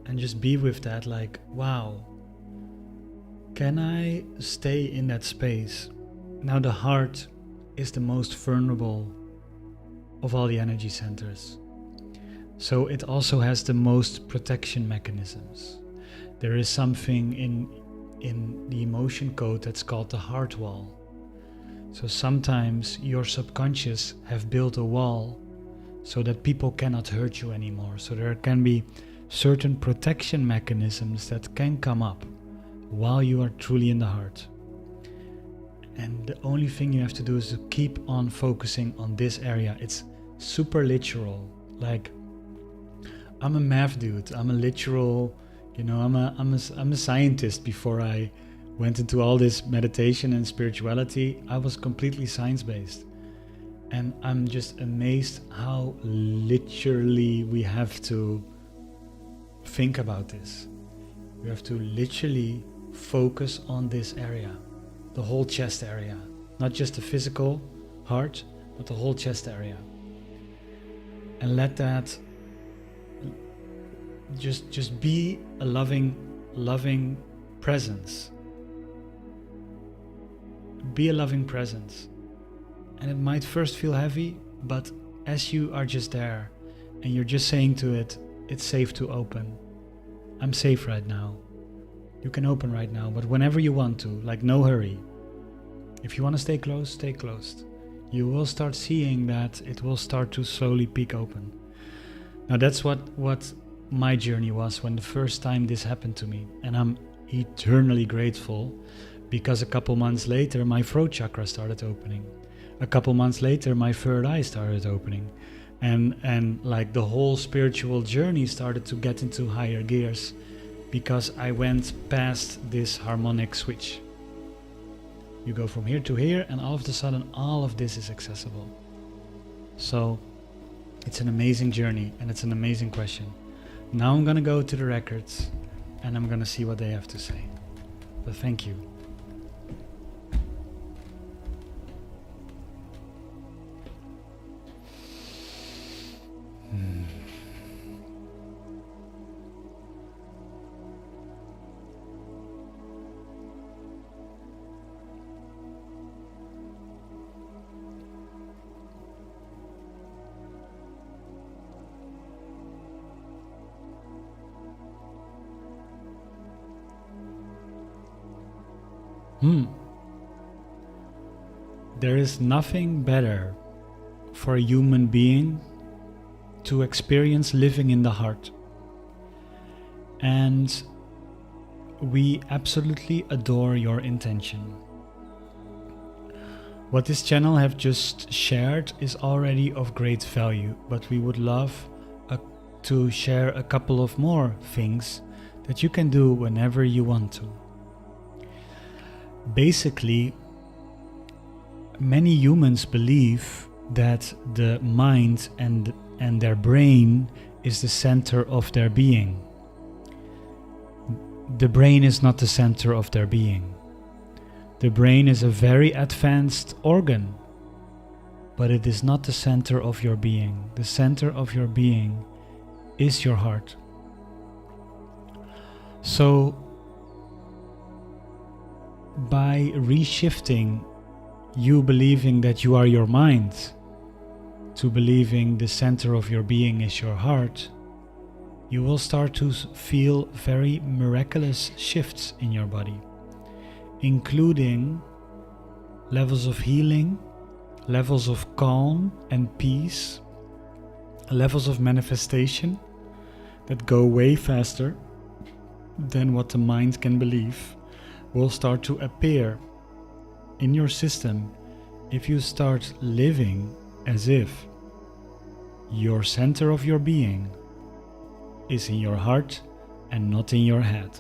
and just be with that, like, wow. Can I stay in that space? Now the heart is the most vulnerable of all the energy centers. So it also has the most protection mechanisms. There is something in the emotion code that's called the heart wall. So sometimes your subconscious have built a wall so that people cannot hurt you anymore. So there can be certain protection mechanisms that can come up while you are truly in the heart. And the only thing you have to do is to keep on focusing on this area. It's super literal. Like, I'm a math dude. I'm a literal, I'm a scientist. Before I went into all this meditation and spirituality, I was completely science-based. And I'm just amazed how literally we have to think about this. We have to literally focus on this area, the whole chest area, not just the physical heart, but the whole chest area. And let that just be a loving presence. Be a loving presence. And it might first feel heavy, but as you are just there and you're just saying to it, it's safe to open. I'm safe right now. You can open right now, but whenever you want to, like, no hurry. If you want to stay closed, stay closed. You will start seeing that it will start to slowly peek open. Now that's what my journey was when the first time this happened to me. And I'm eternally grateful, because a couple months later, my throat chakra started opening. A couple months later, my third eye started opening. And like the whole spiritual journey started to get into higher gears, because I went past this harmonic switch. You go from here to here, and all of a sudden, all of this is accessible. So it's an amazing journey, and it's an amazing question. Now I'm gonna go to the records, and I'm gonna see what they have to say. But thank you. There is nothing better for a human being to experience living in the heart. And we absolutely adore your intention. What this channel have just shared is already of great value, but we would love to share a couple of more things that you can do whenever you want to. Basically, many humans believe that the mind and their brain is the center of their being. The brain is not the center of their being. The brain is a very advanced organ, but it is not the center of your being. The center of your being is your heart. So, by reshifting you believing that you are your mind to believing the center of your being is your heart, you will start to feel very miraculous shifts in your body, including levels of healing, levels of calm and peace, levels of manifestation that go way faster than what the mind can believe will start to appear in your system if you start living as if your center of your being is in your heart and not in your head.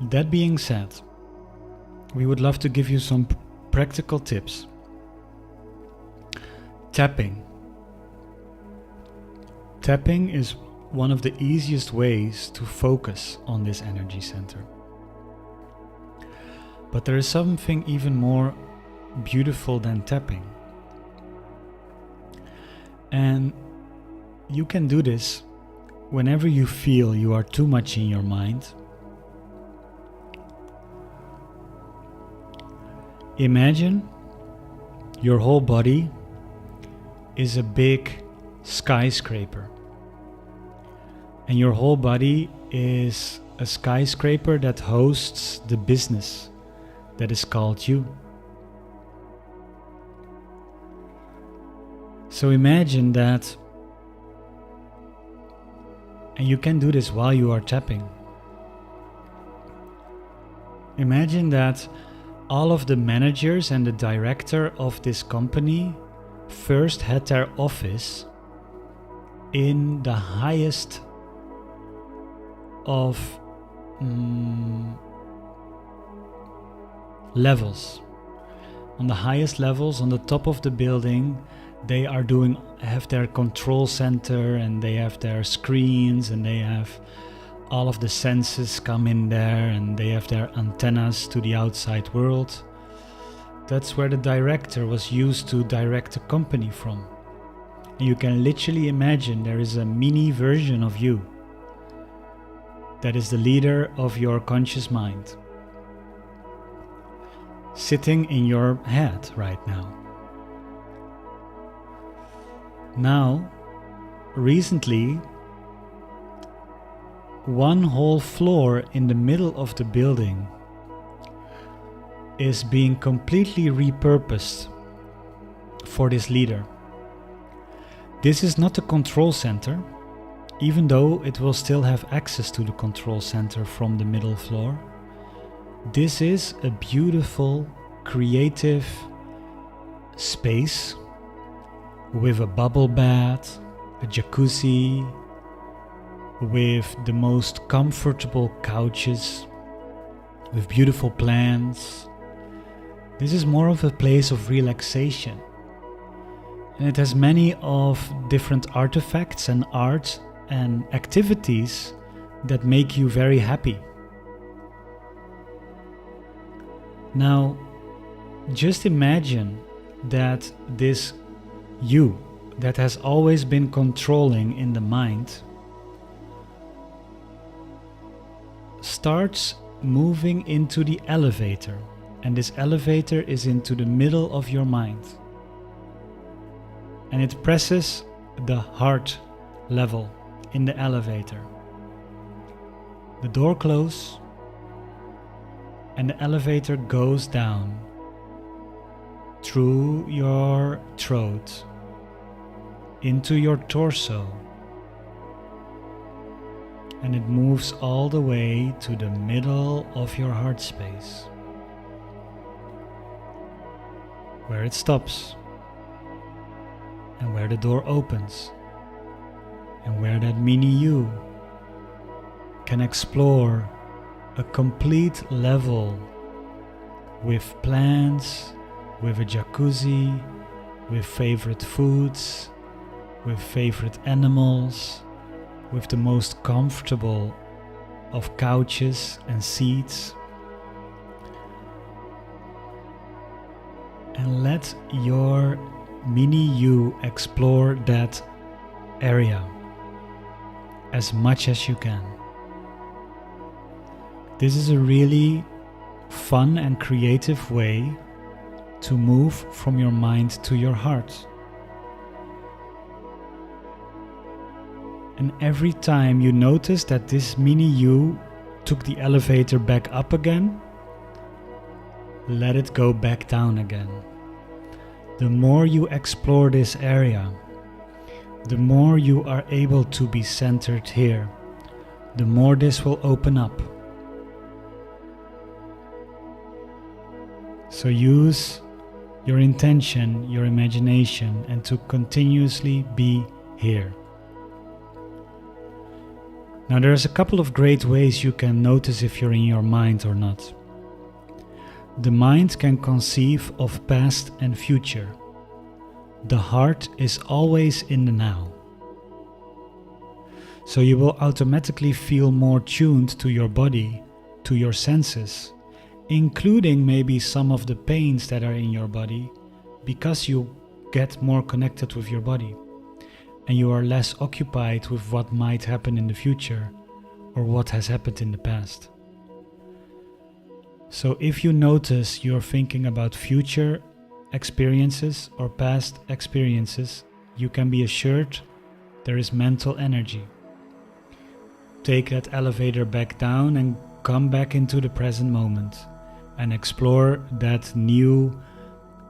That being said, we would love to give you some practical tips. Tapping. Tapping is one of the easiest ways to focus on this energy center. But there is something even more beautiful than tapping. And you can do this whenever you feel you are too much in your mind. Imagine your whole body is a big skyscraper. And your whole body is a skyscraper that hosts the business that is called you. So imagine that, and you can do this while you are tapping. Imagine that all of the managers and the director of this company first had their office in the highest of levels. On the highest levels, on the top of the building, they have their control center, and they have their screens, and they have all of the senses come in there, and they have their antennas to the outside world. That's where the director was used to direct the company from. You can literally imagine there is a mini version of you that is the leader of your conscious mind, sitting in your head right now. Now, recently, one whole floor in the middle of the building is being completely repurposed for this leader. This is not the control center, even though it will still have access to the control center from the middle floor. This is a beautiful, creative space with a bubble bath, a jacuzzi, with the most comfortable couches, with beautiful plants. This is more of a place of relaxation. And it has many of different artifacts and art and activities that make you very happy. Now, just imagine that this you that has always been controlling in the mind starts moving into the elevator, and this elevator is into the middle of your mind, and it presses the heart level in the elevator. The door closes and the elevator goes down through your throat into your torso, and it moves all the way to the middle of your heart space, where it stops and where the door opens, and where that mini you can explore a complete level with plants, with a jacuzzi, with favorite foods, with favorite animals, with the most comfortable of couches and seats. And let your mini you explore that area as much as you can. This is a really fun and creative way to move from your mind to your heart. And every time you notice that this mini you took the elevator back up again, let it go back down again. The more you explore this area, the more you are able to be centered here, the more this will open up. So use your intention, your imagination, and to continuously be here. Now there's a couple of great ways you can notice if you're in your mind or not. The mind can conceive of past and future. The heart is always in the now. So you will automatically feel more tuned to your body, to your senses, including maybe some of the pains that are in your body, because you get more connected with your body and you are less occupied with what might happen in the future or what has happened in the past. So if you notice you're thinking about future experiences or past experiences, you can be assured there is mental energy. Take that elevator back down and come back into the present moment and explore that new,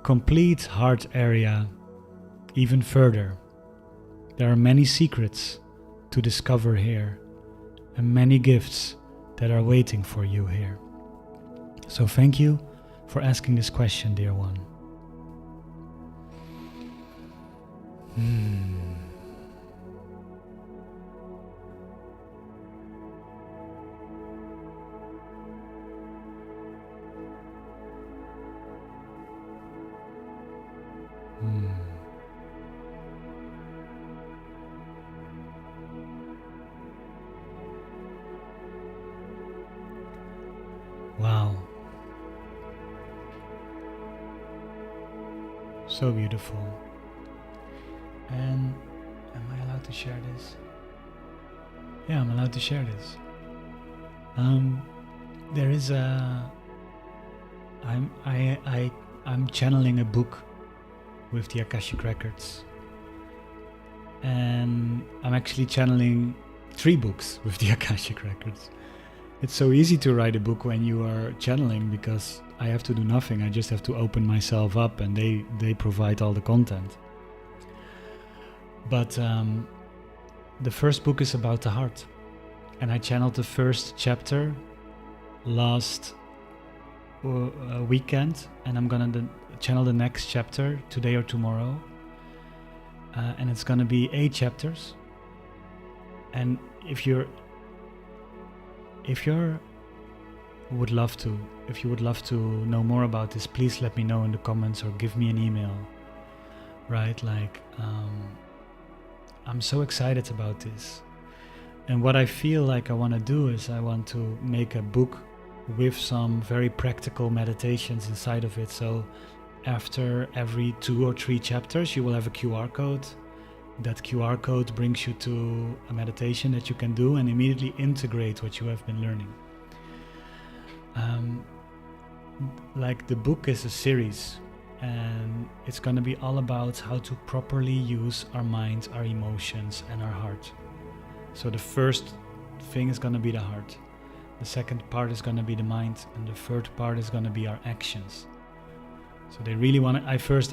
complete heart area even further. There are many secrets to discover here and many gifts that are waiting for you here. So thank you for asking this question, dear one. Hmm. Hmm. Wow. So beautiful. And am I allowed to share this? Yeah, I'm allowed to share this. There is a. I'm channeling a book with the Akashic Records, and I'm actually channeling 3 books with the Akashic Records. It's so easy to write a book when you are channeling because I have to do nothing. I just have to open myself up, and they provide all the content. But the first book is about the heart, and I channeled the first chapter last weekend, and I'm gonna channel the next chapter today or tomorrow, and it's gonna be 8 chapters. And if you would love to know more about this, please let me know in the comments or give me an email. Right, like I'm so excited about this, and what I feel like I want to do is I want to make a book with some very practical meditations inside of it. So after every 2 or 3 chapters you will have a QR code. That QR code brings you to a meditation that you can do and immediately integrate what you have been learning. Like the book is a series, and it's going to be all about how to properly use our mind, our emotions, and our heart. So the first thing is going to be the heart. The second part is going to be the mind, and the third part is going to be our actions. So they really want to. I first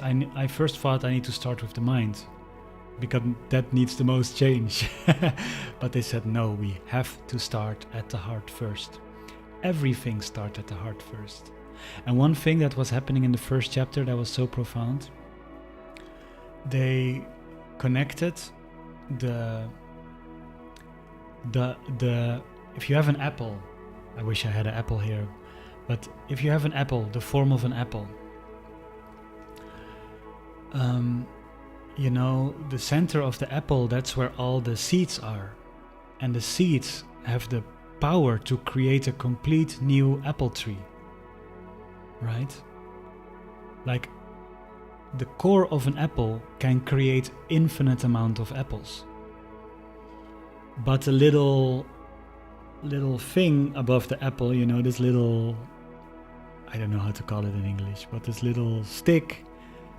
thought I need to start with the mind, because that needs the most change. But they said no, we have to start at the heart first. Everything starts at the heart first. And one thing that was happening in the first chapter that was so profound, they connected the if you have an apple, I wish I had an apple here, but if you have an apple, the form of an apple, you know, the center of the apple, that's where all the seeds are, and the seeds have the power to create a complete new apple tree, right? Like the core of an apple can create infinite amount of apples, but a little thing above the apple, you know, this little, I don't know how to call it in English, but this little stick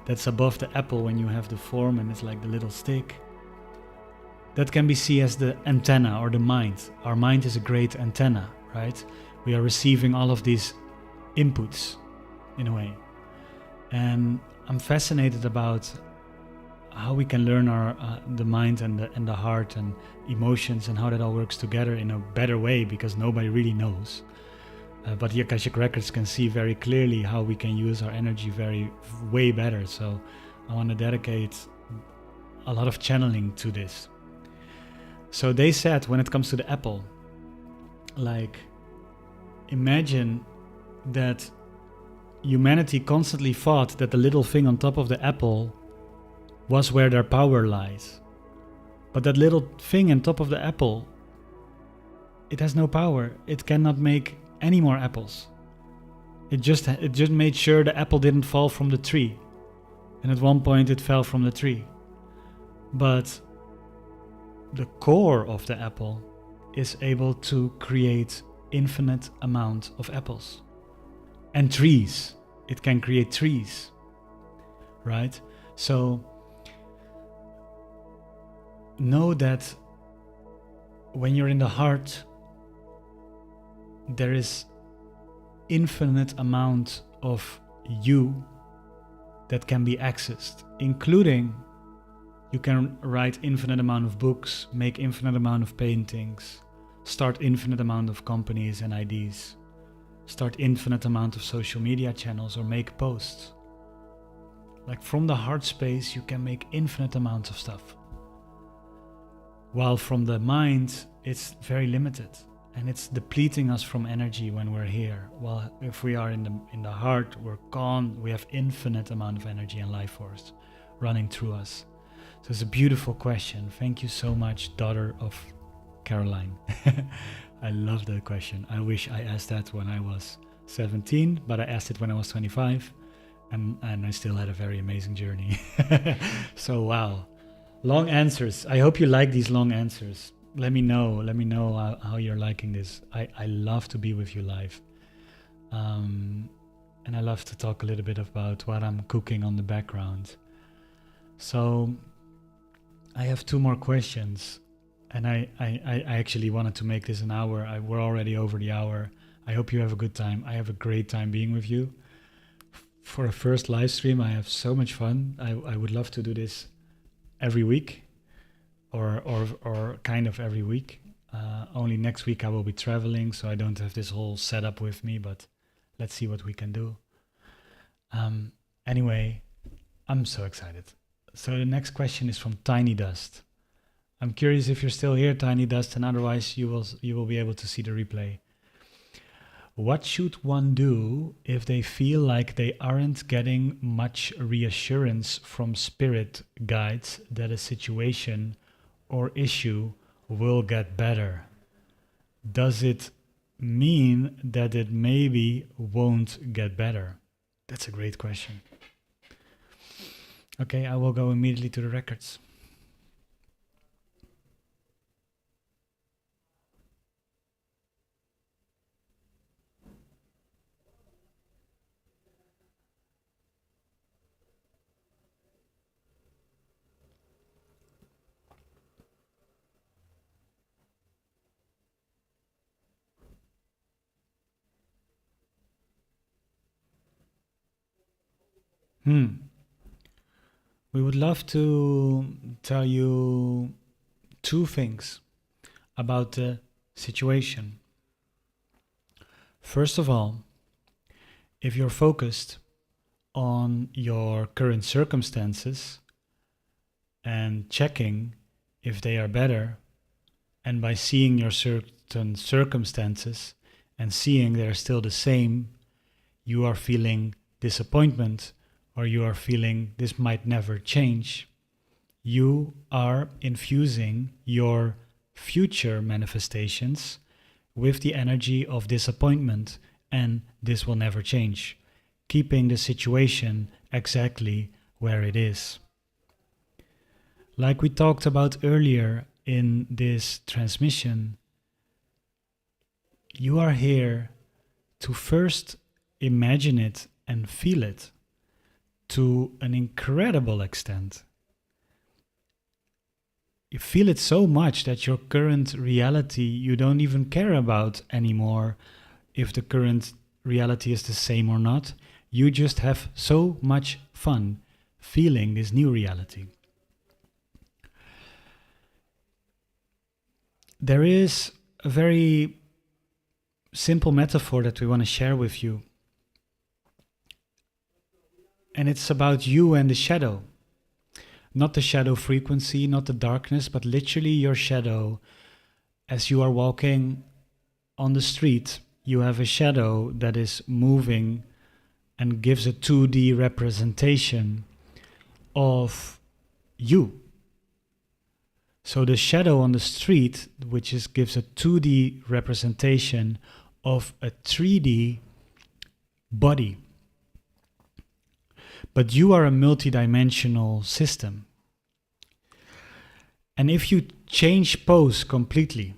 that's above the apple when you have the form, and it's like the little stick, that can be seen as the antenna or the mind. Our mind is a great antenna, right? We are receiving all of these inputs in a way, and I'm fascinated about how we can learn our the mind and the heart and emotions and how that all works together in a better way, because nobody really knows. But the Akashic Records can see very clearly how we can use our energy way better. So I want to dedicate a lot of channeling to this. So they said, when it comes to the apple, like, imagine that humanity constantly thought that the little thing on top of the apple was where their power lies. But that little thing on top of the apple, it has no power. It cannot make any more apples. It just made sure the apple didn't fall from the tree. And at one point it fell from the tree. But the core of the apple is able to create infinite amount of apples. And trees. It can create trees. Right? So know that when you're in the heart, there is infinite amount of you that can be accessed, including you can write infinite amount of books, make infinite amount of paintings, start infinite amount of companies and IDs, start infinite amount of social media channels or make posts. Like from the heart space, you can make infinite amounts of stuff. While from the mind, it's very limited. And it's depleting us from energy when we're here. While if we are in the heart, we're gone. We have infinite amount of energy and life force running through us. So it's a beautiful question. Thank you so much, daughter of Caroline. I love that question. I wish I asked that when I was 17, but I asked it when I was 25, and I still had a very amazing journey. So wow, long answers. I hope you like these long answers. Let me know how you're liking this. I love to be with you live. And I love to talk a little bit about what I'm cooking on the background. So I have 2 more questions, and I actually wanted to make this an hour. We're already over the hour. I hope you have a good time. I have a great time being with you. For a first live stream, I have so much fun. I would love to do this every week, or kind of every week. Only next week I will be traveling, so I don't have this whole setup with me, but let's see what we can do. Anyway, I'm so excited. So the next question is from Tiny Dust. I'm curious if you're still here, Tiny Dust, and otherwise you will be able to see the replay. What should one do if they feel like they aren't getting much reassurance from spirit guides that a situation or issue will get better? Does it mean that it maybe won't get better? That's a great question. Okay, I will go immediately to the records. We would love to tell you 2 things about the situation. First of all, if you're focused on your current circumstances and checking if they are better, and by seeing your certain circumstances and seeing they're still the same, you are feeling disappointment, or you are feeling this might never change, you are infusing your future manifestations with the energy of disappointment, and this will never change, keeping the situation exactly where it is. Like we talked about earlier in this transmission, you are here to first imagine it and feel it to an incredible extent. You feel it so much that your current reality you don't even care about anymore if the current reality is the same or not. You just have so much fun feeling this new reality. There is a very simple metaphor that we want to share with you. And it's about you and the shadow. Not the shadow frequency, not the darkness, but literally your shadow. As you are walking on the street, you have a shadow that is moving and gives a 2D representation of you. So the shadow on the street, gives a 2D representation of a 3D body. But you are a multidimensional system. And if you change pose completely,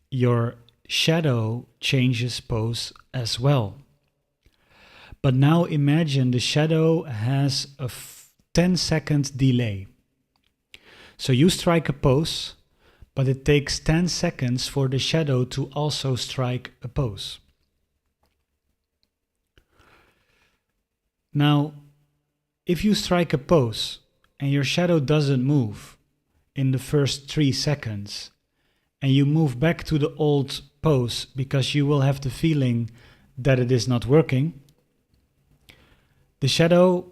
your shadow changes pose as well. But now imagine the shadow has a 10-second delay. So you strike a pose, but it takes 10 seconds for the shadow to also strike a pose. Now, if you strike a pose and your shadow doesn't move in the first 3 seconds, and you move back to the old pose because you will have the feeling that it is not working, the shadow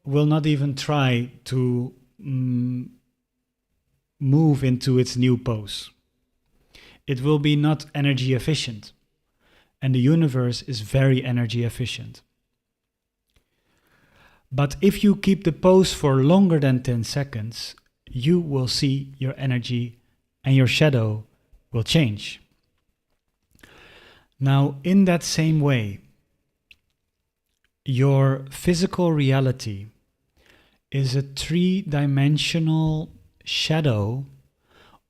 will not even try to move into its new pose. It will be not energy efficient. And the universe is very energy efficient. But if you keep the pose for longer than 10 seconds, you will see your energy and your shadow will change. Now, in that same way, your physical reality is a three-dimensional shadow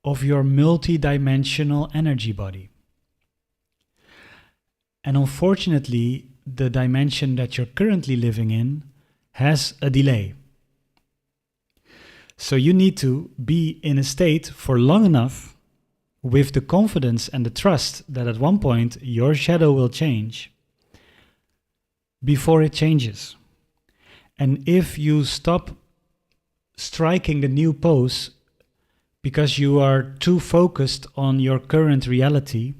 of your multi-dimensional energy body. And unfortunately, the dimension that you're currently living in has a delay. So you need to be in a state for long enough with the confidence and the trust that at one point your shadow will change before it changes. And if you stop striking the new pose because you are too focused on your current reality,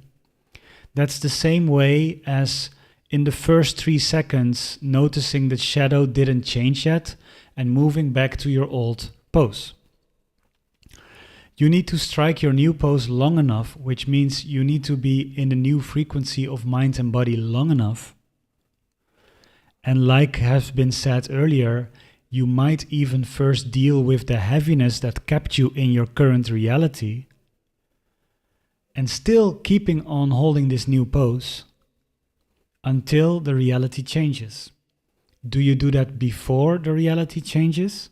that's the same way as in the first 3 seconds noticing the shadow didn't change yet and moving back to your old pose. You need to strike your new pose long enough, which means you need to be in the new frequency of mind and body long enough. And like has been said earlier, you might even first deal with the heaviness that kept you in your current reality and still keeping on holding this new pose until the reality changes. Do you do that before the reality changes?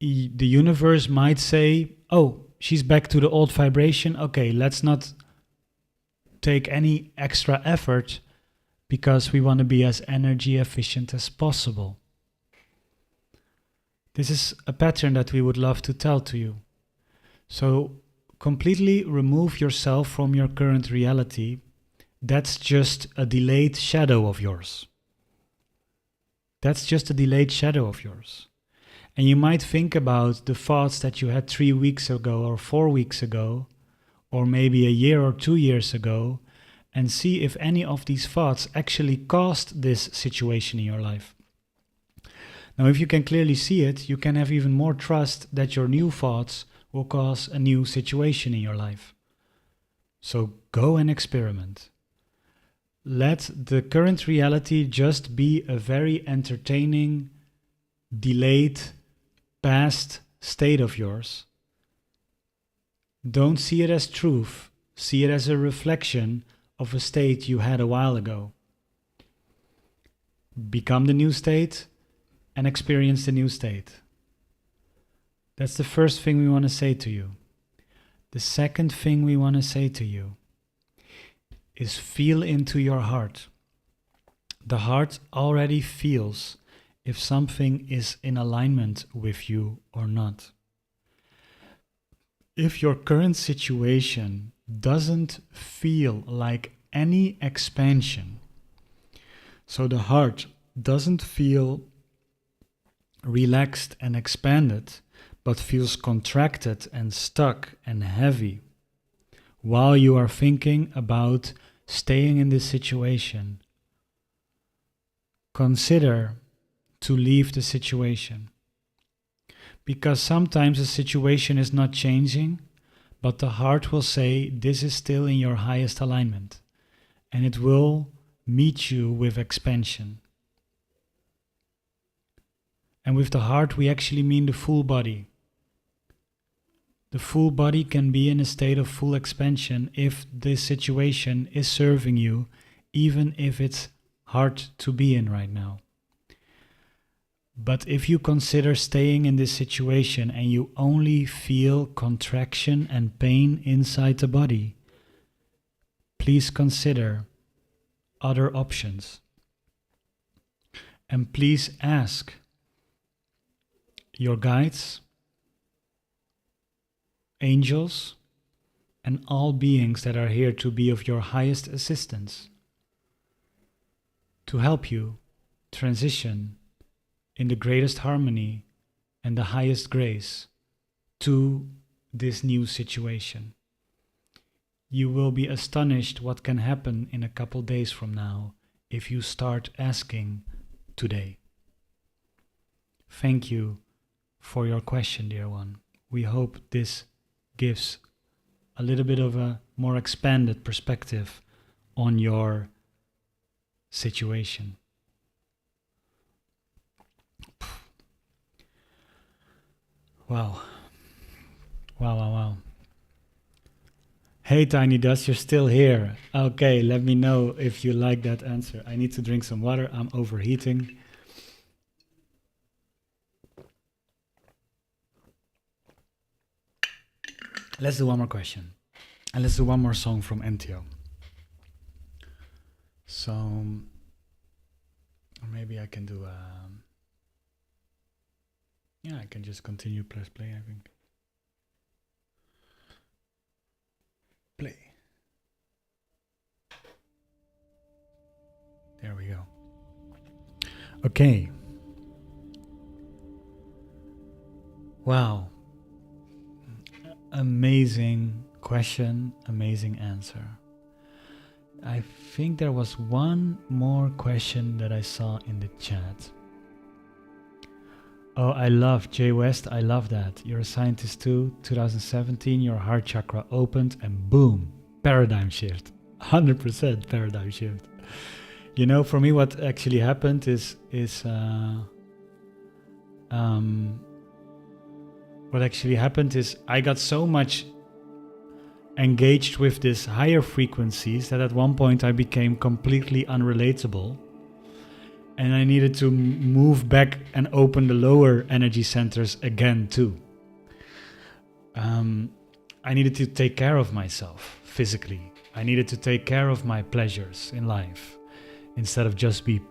The universe might say, oh, she's back to the old vibration. Okay, let's not take any extra effort because we want to be as energy efficient as possible. This is a pattern that we would love to tell to you. So completely remove yourself from your current reality. That's just a delayed shadow of yours. That's just a delayed shadow of yours. And you might think about the thoughts that you had 3 weeks ago or 4 weeks ago, or maybe a year or 2 years ago, and see if any of these thoughts actually caused this situation in your life. Now, if you can clearly see it, you can have even more trust that your new thoughts will cause a new situation in your life. So go and experiment. Let the current reality just be a very entertaining, delayed, past state of yours. Don't see it as truth. See it as a reflection of a state you had a while ago. Become the new state and experience the new state. That's the first thing we want to say to you. The second thing we want to say to you is feel into your heart. The heart already feels if something is in alignment with you or not. If your current situation doesn't feel like any expansion, so the heart doesn't feel relaxed and expanded, but feels contracted and stuck and heavy, while you are thinking about staying in this situation, consider to leave the situation. Because sometimes the situation is not changing, but the heart will say this is still in your highest alignment, and it will meet you with expansion. And with the heart we actually mean the full body. The full body can be in a state of full expansion if this situation is serving you, even if it's hard to be in right now. But if you consider staying in this situation and you only feel contraction and pain inside the body, please consider other options. And please ask your guides, angels, and all beings that are here to be of your highest assistance to help you transition in the greatest harmony and the highest grace to this new situation. You will be astonished what can happen in a couple days from now if you start asking today. thank you for your question, dear one. We hope this gives a little bit of a more expanded perspective on your situation. Wow. Wow. Hey, Tiny Dust, you're still here. Okay, let me know if you like that answer. I need to drink some water. I'm overheating. Let's do one more question. And let's do one more song from NTO. So, maybe I can do yeah, I can just continue press play, I think. Play. There we go. Okay. Wow. Amazing question, amazing answer. I think there was one more question that I saw in the chat. Oh, I love Jay West. I love that. You're a scientist too. 2017, your heart chakra opened and boom, paradigm shift. 100% paradigm shift. You know, for me, what actually happened is I got so much engaged with these higher frequencies that at one point I became completely unrelatable. And I needed to move back and open the lower energy centers again too. I needed to take care of myself physically. I needed to take care of my pleasures in life instead of just be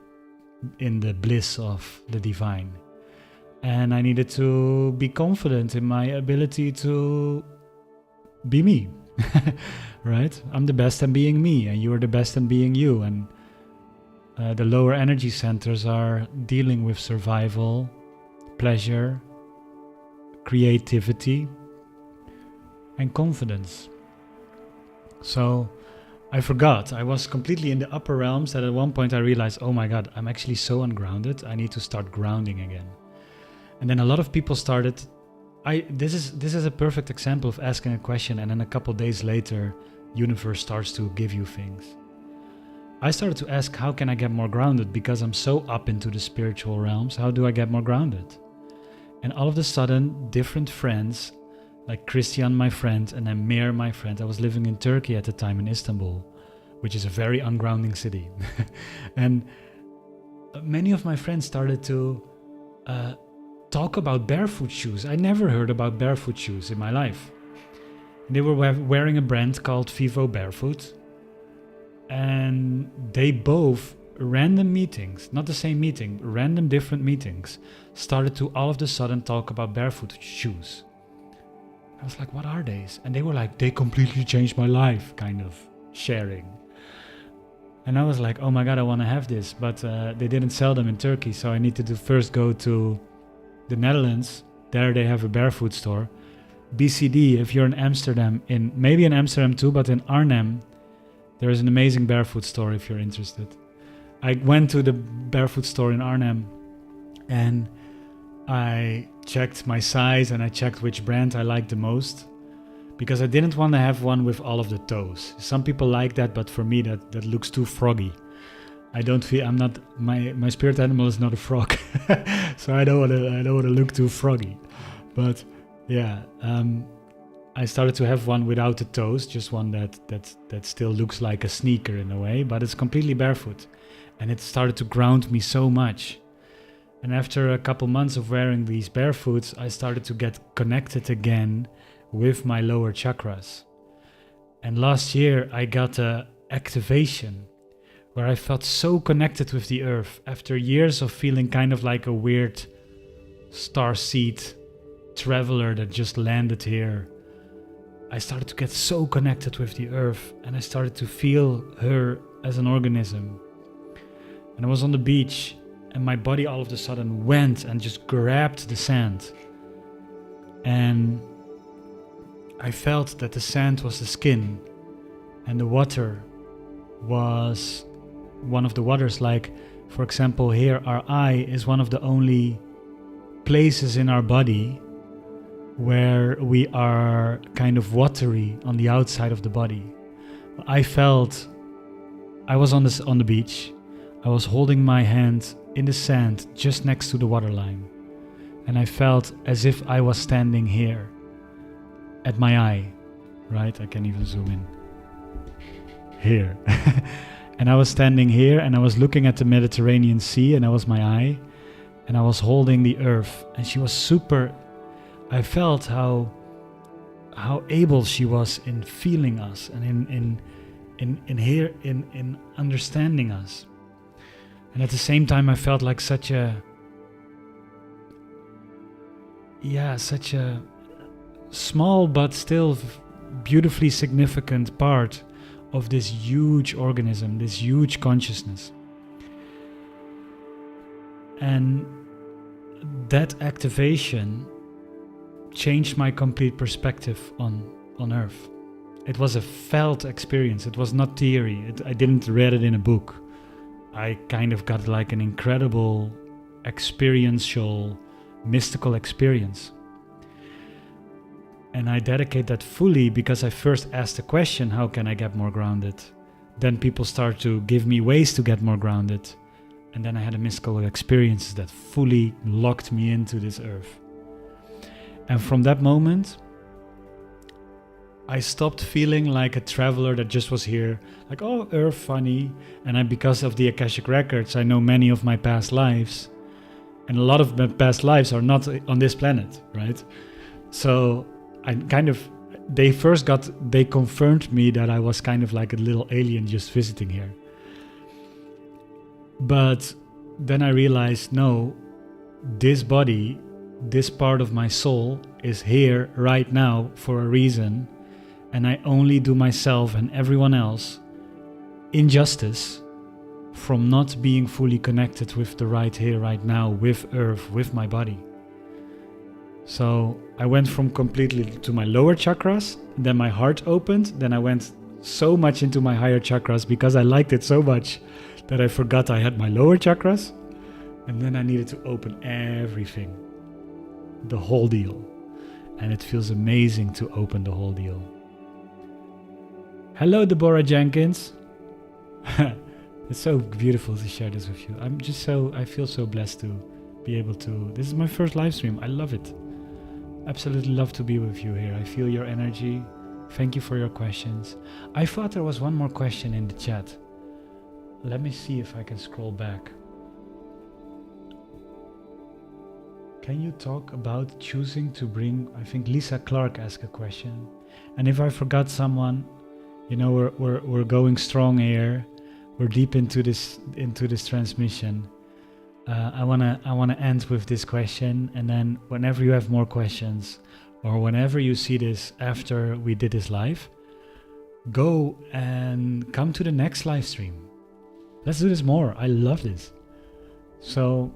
in the bliss of the divine. And I needed to be confident in my ability to be me, right? I'm the best at being me, and you're the best at being you. And the lower energy centers are dealing with survival, pleasure, creativity, and confidence. So I forgot. I was completely in the upper realms that at one point I realized, oh my God, I'm actually so ungrounded. I need to start grounding again. And then a lot of people started. This is a perfect example of asking a question, and then a couple days later, universe starts to give you things. I started to ask, how can I get more grounded? Because I'm so up into the spiritual realms. How do I get more grounded? And all of a sudden, different friends, like Christian, my friend, and then Mir, my friend. I was living in Turkey at the time, in Istanbul, which is a very ungrounding city. And many of my friends started to talk about barefoot shoes. I never heard about barefoot shoes in my life. They were wearing a brand called Vivo Barefoot. And they both, random meetings, not the same meeting, random different meetings, started to all of a sudden talk about barefoot shoes. I was like, what are these? And they were like, they completely changed my life, kind of sharing. And I was like, oh my God, I want to have this. But they didn't sell them in Turkey, so I needed to first go to the Netherlands. There they have a barefoot store. BCD, if you're in Amsterdam, maybe in Amsterdam too, but in Arnhem, there is an amazing barefoot store if you're interested. I went to the barefoot store in Arnhem and I checked my size and I checked which brand I liked the most, because I didn't want to have one with all of the toes. Some people like that, but for me that looks too froggy. My spirit animal is not a frog. So I don't want to look too froggy. But yeah, I started to have one without the toes, just one that still looks like a sneaker in a way, but it's completely barefoot. And it started to ground me so much. And after a couple months of wearing these barefoots, I started to get connected again with my lower chakras. And last year I got a activation where I felt so connected with the earth after years of feeling kind of like a weird starseed traveler that just landed here. I started to get so connected with the earth, and I started to feel her as an organism. And I was on the beach, and my body all of a sudden went and just grabbed the sand. And I felt that the sand was the skin, and the water was one of the waters. Like, for example, here our eye is one of the only places in our body where we are kind of watery on the outside of the body. I felt I was on the beach. I was holding my hand in the sand just next to the waterline. And I felt as if I was standing here at my eye, right? I can even zoom in. Here. And I was standing here and I was looking at the Mediterranean Sea, and that was my eye. And I was holding the earth, and she was super. I felt how able she was in feeling us and in understanding us. And at the same time, I felt like such a small but still beautifully significant part of this huge organism, this huge consciousness. And that activation changed my complete perspective on Earth. It was a felt experience. It was not theory. I didn't read it in a book. I kind of got like an incredible experiential, mystical experience. And I dedicate that fully because I first asked the question, how can I get more grounded? Then people start to give me ways to get more grounded. And then I had a mystical experience that fully locked me into this earth. And from that moment, I stopped feeling like a traveler that just was here, like, oh, earth, funny. And because of the Akashic Records, I know many of my past lives. And a lot of my past lives are not on this planet, right? So I they confirmed me that I was kind of like a little alien just visiting here. But then I realized, no, this body, this part of my soul is here right now for a reason. And I only do myself and everyone else injustice from not being fully connected with the right here, right now, with Earth, with my body. So I went from completely to my lower chakras, then my heart opened, then I went so much into my higher chakras because I liked it so much that I forgot I had my lower chakras. And then I needed to open everything, the whole deal. And it feels amazing to open the whole deal. Hello, Deborah Jenkins. It's so beautiful to share this with you. I feel so blessed to be able to. This is my first live stream. I love it. Absolutely love to be with you here. I feel your energy. Thank you for your questions. I thought there was one more question in the chat. Let me see if I can scroll back. Can you talk about choosing to bring, I think Lisa Clark asked a question. And if I forgot someone, you know, we're going strong here. We're deep into this transmission. I wanna end with this question, and then whenever you have more questions, or whenever you see this after we did this live, go and come to the next live stream. Let's do this more. I love this. So,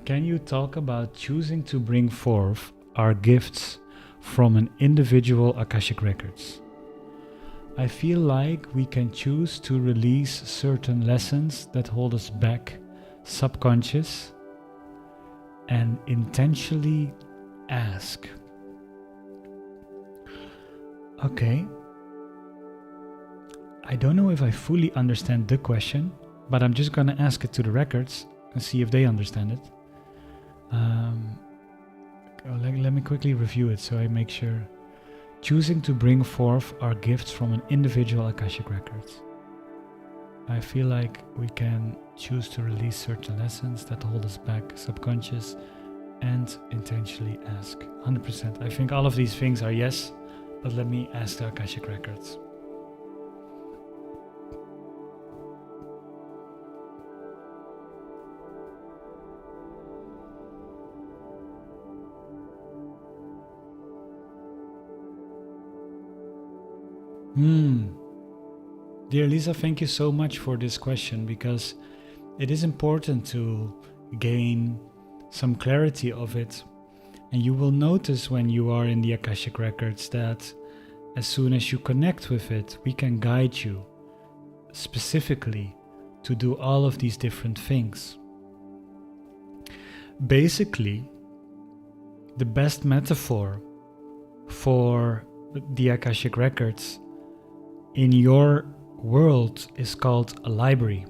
can you talk about choosing to bring forth our gifts from an individual Akashic Records? I feel like we can choose to release certain lessons that hold us back, subconscious, and intentionally ask. Okay. I don't know if I fully understand the question, but I'm just gonna ask it to the records and see if they understand it. Let me quickly review it so I make sure. Choosing to bring forth our gifts from an individual Akashic Records. I feel like we can choose to release certain lessons that hold us back, subconscious, and intentionally ask. 100%. I think all of these things are yes, but let me ask the Akashic Records. Dear Lisa, thank you so much for this question, because it is important to gain some clarity of it. And you will notice when you are in the Akashic Records that as soon as you connect with it, we can guide you specifically to do all of these different things. Basically, The best metaphor for the Akashic Records in your world is called a library.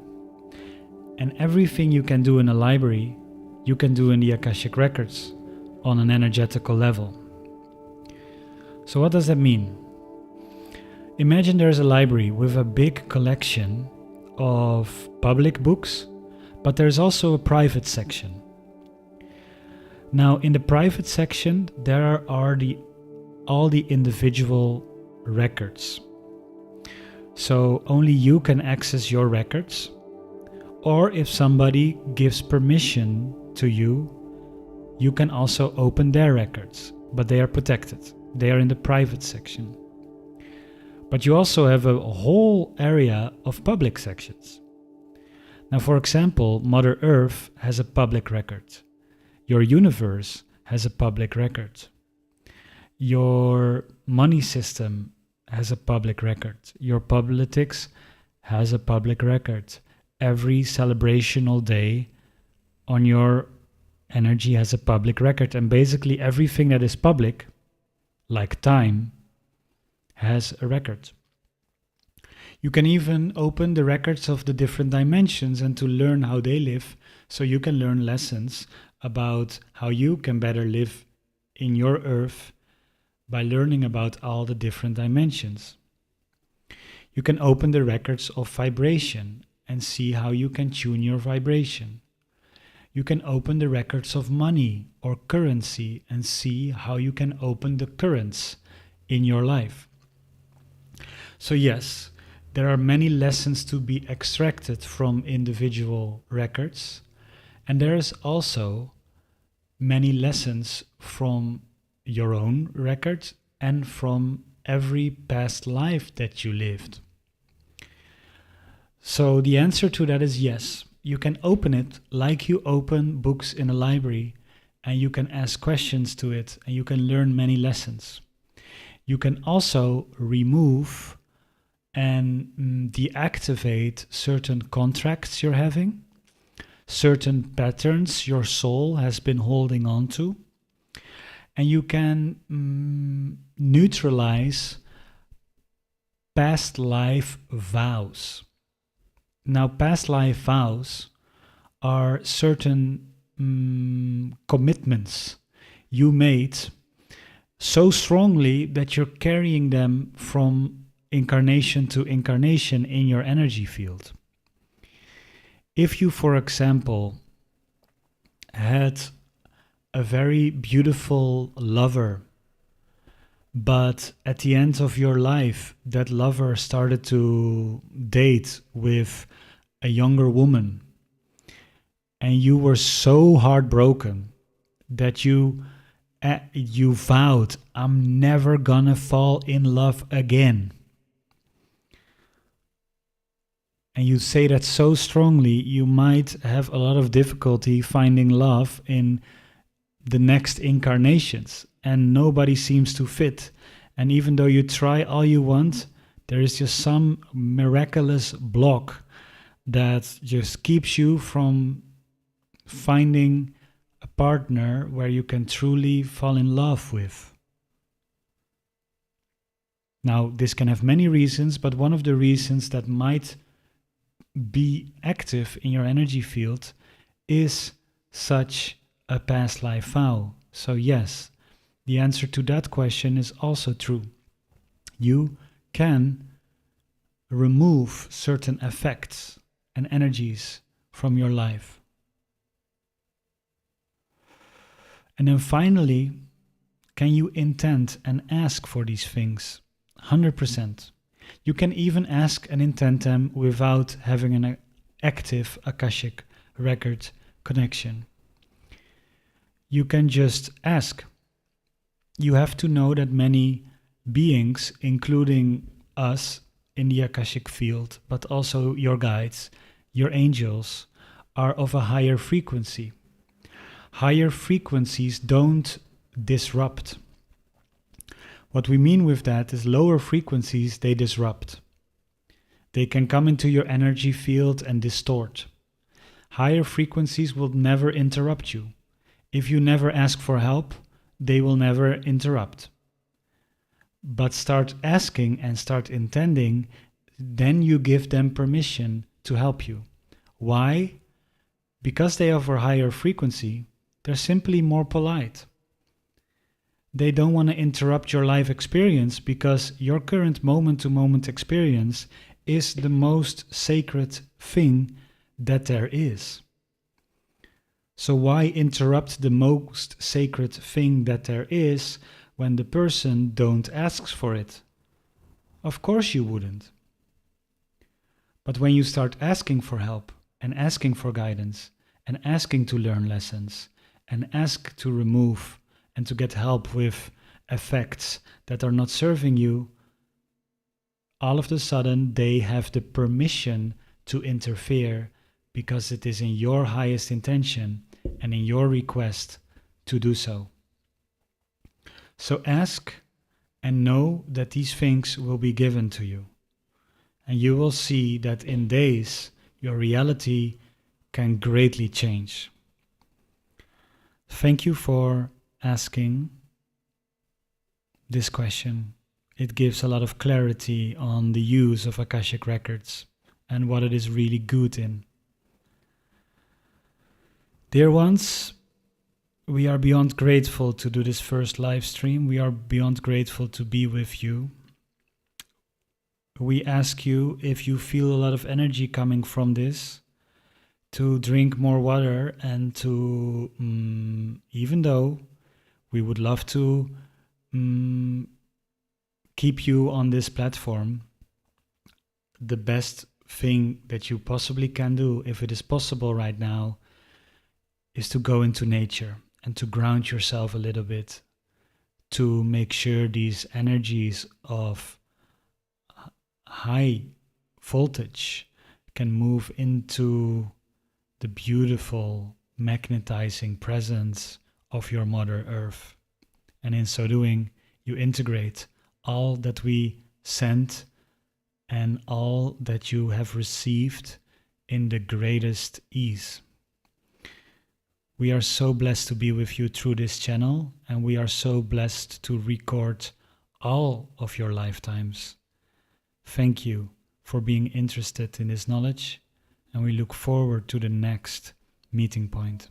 And everything you can do in a library, you can do in the Akashic Records on an energetical level. So what does that mean? Imagine there's a library with a big collection of public books, but there's also a private section. Now, in the private section, there are all the individual records. So only you can access your records, or if somebody gives permission to you, you can also open their records, but they are protected. They are in the private section. But you also have a whole area of public sections. Now, for example, Mother Earth has a public record. Your universe has a public record. Your money system has a public record. Your politics has a public record. Every celebrational day on your energy has a public record. And basically everything that is public, like time, has a record. You can even open the records of the different dimensions and to learn how they live, so you can learn lessons about how you can better live in your earth by learning about all the different dimensions. You can open the records of vibration and see how you can tune your vibration. You can open the records of money or currency and see how you can open the currents in your life. So yes, there are many lessons to be extracted from individual records, and there is also many lessons from your own record and from every past life that you lived. So the answer to that is yes. You can open it like you open books in a library, and you can ask questions to it, and you can learn many lessons. You can also remove and deactivate certain contracts you're having, certain patterns your soul has been holding on to, and you can neutralize past life vows. Now, past life vows are certain commitments you made so strongly that you're carrying them from incarnation to incarnation in your energy field. If you, for example, had a very beautiful lover, but at the end of your life, that lover started to date with a younger woman, and you were so heartbroken that you vowed, I'm never gonna fall in love again. And you say that so strongly, you might have a lot of difficulty finding love in the next incarnations, and nobody seems to fit. And even though you try all you want, there is just some miraculous block that just keeps you from finding a partner where you can truly fall in love with. Now, this can have many reasons, but one of the reasons that might be active in your energy field is such a past life vow. So yes, the answer to that question is also true. You can remove certain effects and energies from your life. And then finally, can you intend and ask for these things? 100%. You can even ask and intend them without having an active Akashic record connection. You can just ask. You have to know that many beings, including us in the Akashic field, but also your guides, your angels, are of a higher frequency. Higher frequencies don't disrupt. What we mean with that is lower frequencies, they disrupt. They can come into your energy field and distort. Higher frequencies will never interrupt you. If you never ask for help, they will never interrupt. But start asking and start intending, then you give them permission to help you. Why? Because they offer higher frequency, they're simply more polite. They don't want to interrupt your life experience because your current moment-to-moment experience is the most sacred thing that there is. So why interrupt the most sacred thing that there is when the person don't ask for it? Of course you wouldn't. But when you start asking for help and asking for guidance and asking to learn lessons and ask to remove and to get help with effects that are not serving you, all of a sudden they have the permission to interfere because it is in your highest intention and in your request to do so. So ask and know that these things will be given to you. And you will see that in days your reality can greatly change. Thank you for asking this question. It gives a lot of clarity on the use of Akashic Records and what it is really good in. Dear ones, we are beyond grateful to do this first live stream. We are beyond grateful to be with you. We ask you, if you feel a lot of energy coming from this, to drink more water and to, even though we would love to keep you on this platform, the best thing that you possibly can do, if it is possible right now, is to go into nature and to ground yourself a little bit, to make sure these energies of high voltage can move into the beautiful magnetizing presence of your Mother Earth. And in so doing, you integrate all that we sent and all that you have received in the greatest ease. We are so blessed to be with you through this channel, and we are so blessed to record all of your lifetimes. Thank you for being interested in this knowledge, and we look forward to the next meeting point.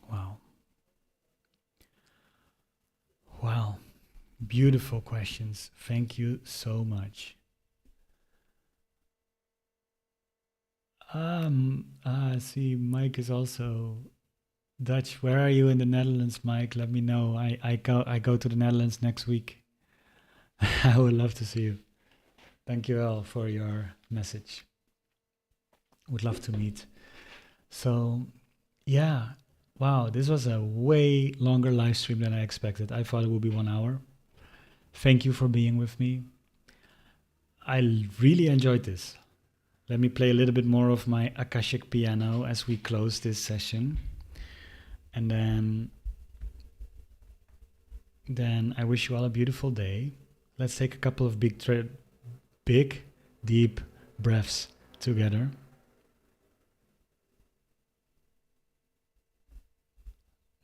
Wow. Wow. Beautiful questions. Thank you so much. See, Mike is also Dutch. Where are you in the Netherlands, Mike? Let me know. I go to the Netherlands next week. I would love to see you. Thank you all for your message. Would love to meet. So, yeah. Wow, this was a way longer live stream than I expected. I thought it would be 1 hour. Thank you for being with me. I really enjoyed this. Let me play a little bit more of my Akashic piano as we close this session. And then I wish you all a beautiful day. Let's take a couple of big, deep breaths together.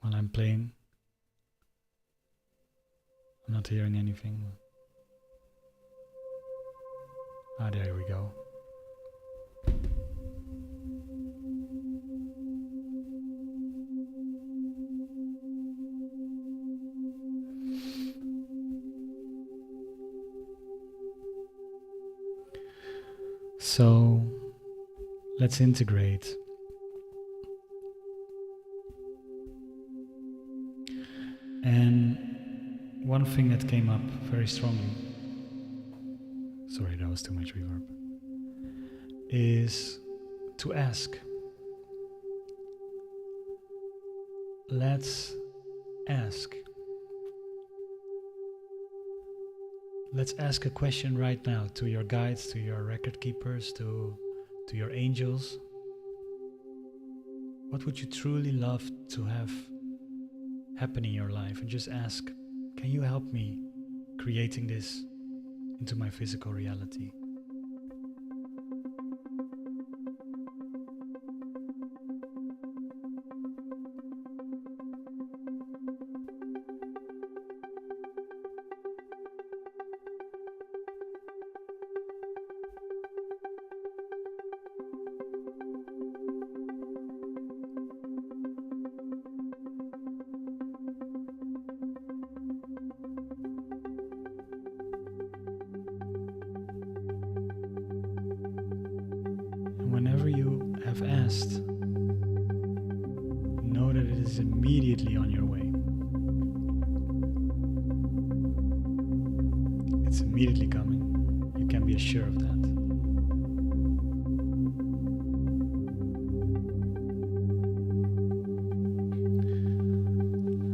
While I'm playing, I'm not hearing anything. There we go. So let's integrate. And one thing that came up very strongly, sorry, that was too much reverb, is to ask. Let's ask. Let's ask a question right now to your guides, to your record keepers, to your angels. What would you truly love to have happen in your life? And just ask, can you help me creating this into my physical reality? request, know that it is immediately on your way. It's immediately coming. You can be assured of that.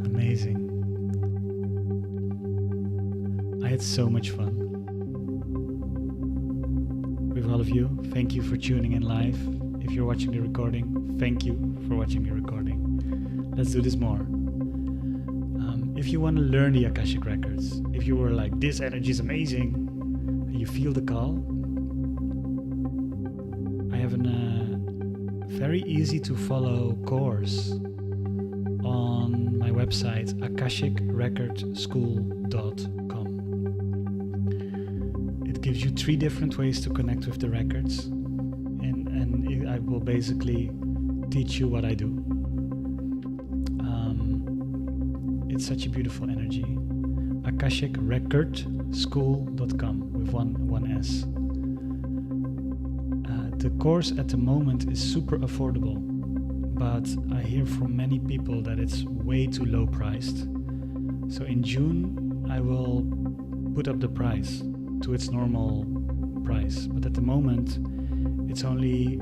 Amazing. I had so much fun with all of you. Thank you for tuning in live. If you're watching the recording, thank you for watching the recording. Let's do this more. If you want to learn the Akashic Records, if you were like, this energy is amazing, and you feel the call, I have a very easy to follow course on my website, akashicrecordschool.com. It gives you 3 different ways to connect with the records, and I will basically teach you what I do. It's such a beautiful energy. akashicrecordschool.com with one S. The course at the moment is super affordable, but I hear from many people that it's way too low priced. So in June I will put up the price to its normal price, but at the moment it's only,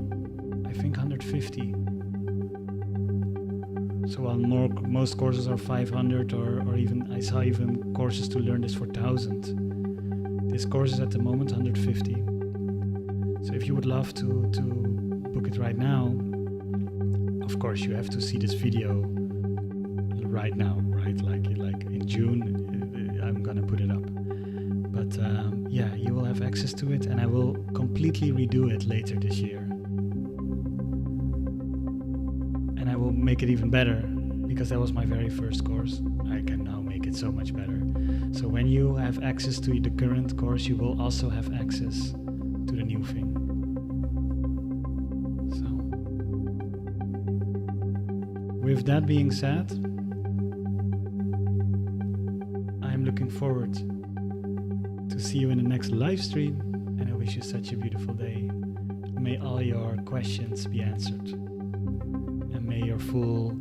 I think, 150. So while most courses are 500, or even I saw even courses to learn this for 1,000. This course is at the moment 150. So if you would love to book it right now, of course you have to see this video right now, right? Like in June, I'm gonna put it up. But yeah, you will have access to it, and I will completely redo it later this year. And I will make it even better, because that was my very first course. I can now make it so much better. So when you have access to the current course, you will also have access to the new thing. So, with that being said, I'm looking forward to see you in the next live stream, and I wish you such a beautiful day. May all your questions be answered, and may your full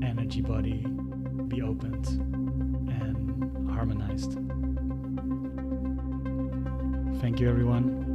energy body be opened and harmonized. Thank you, everyone.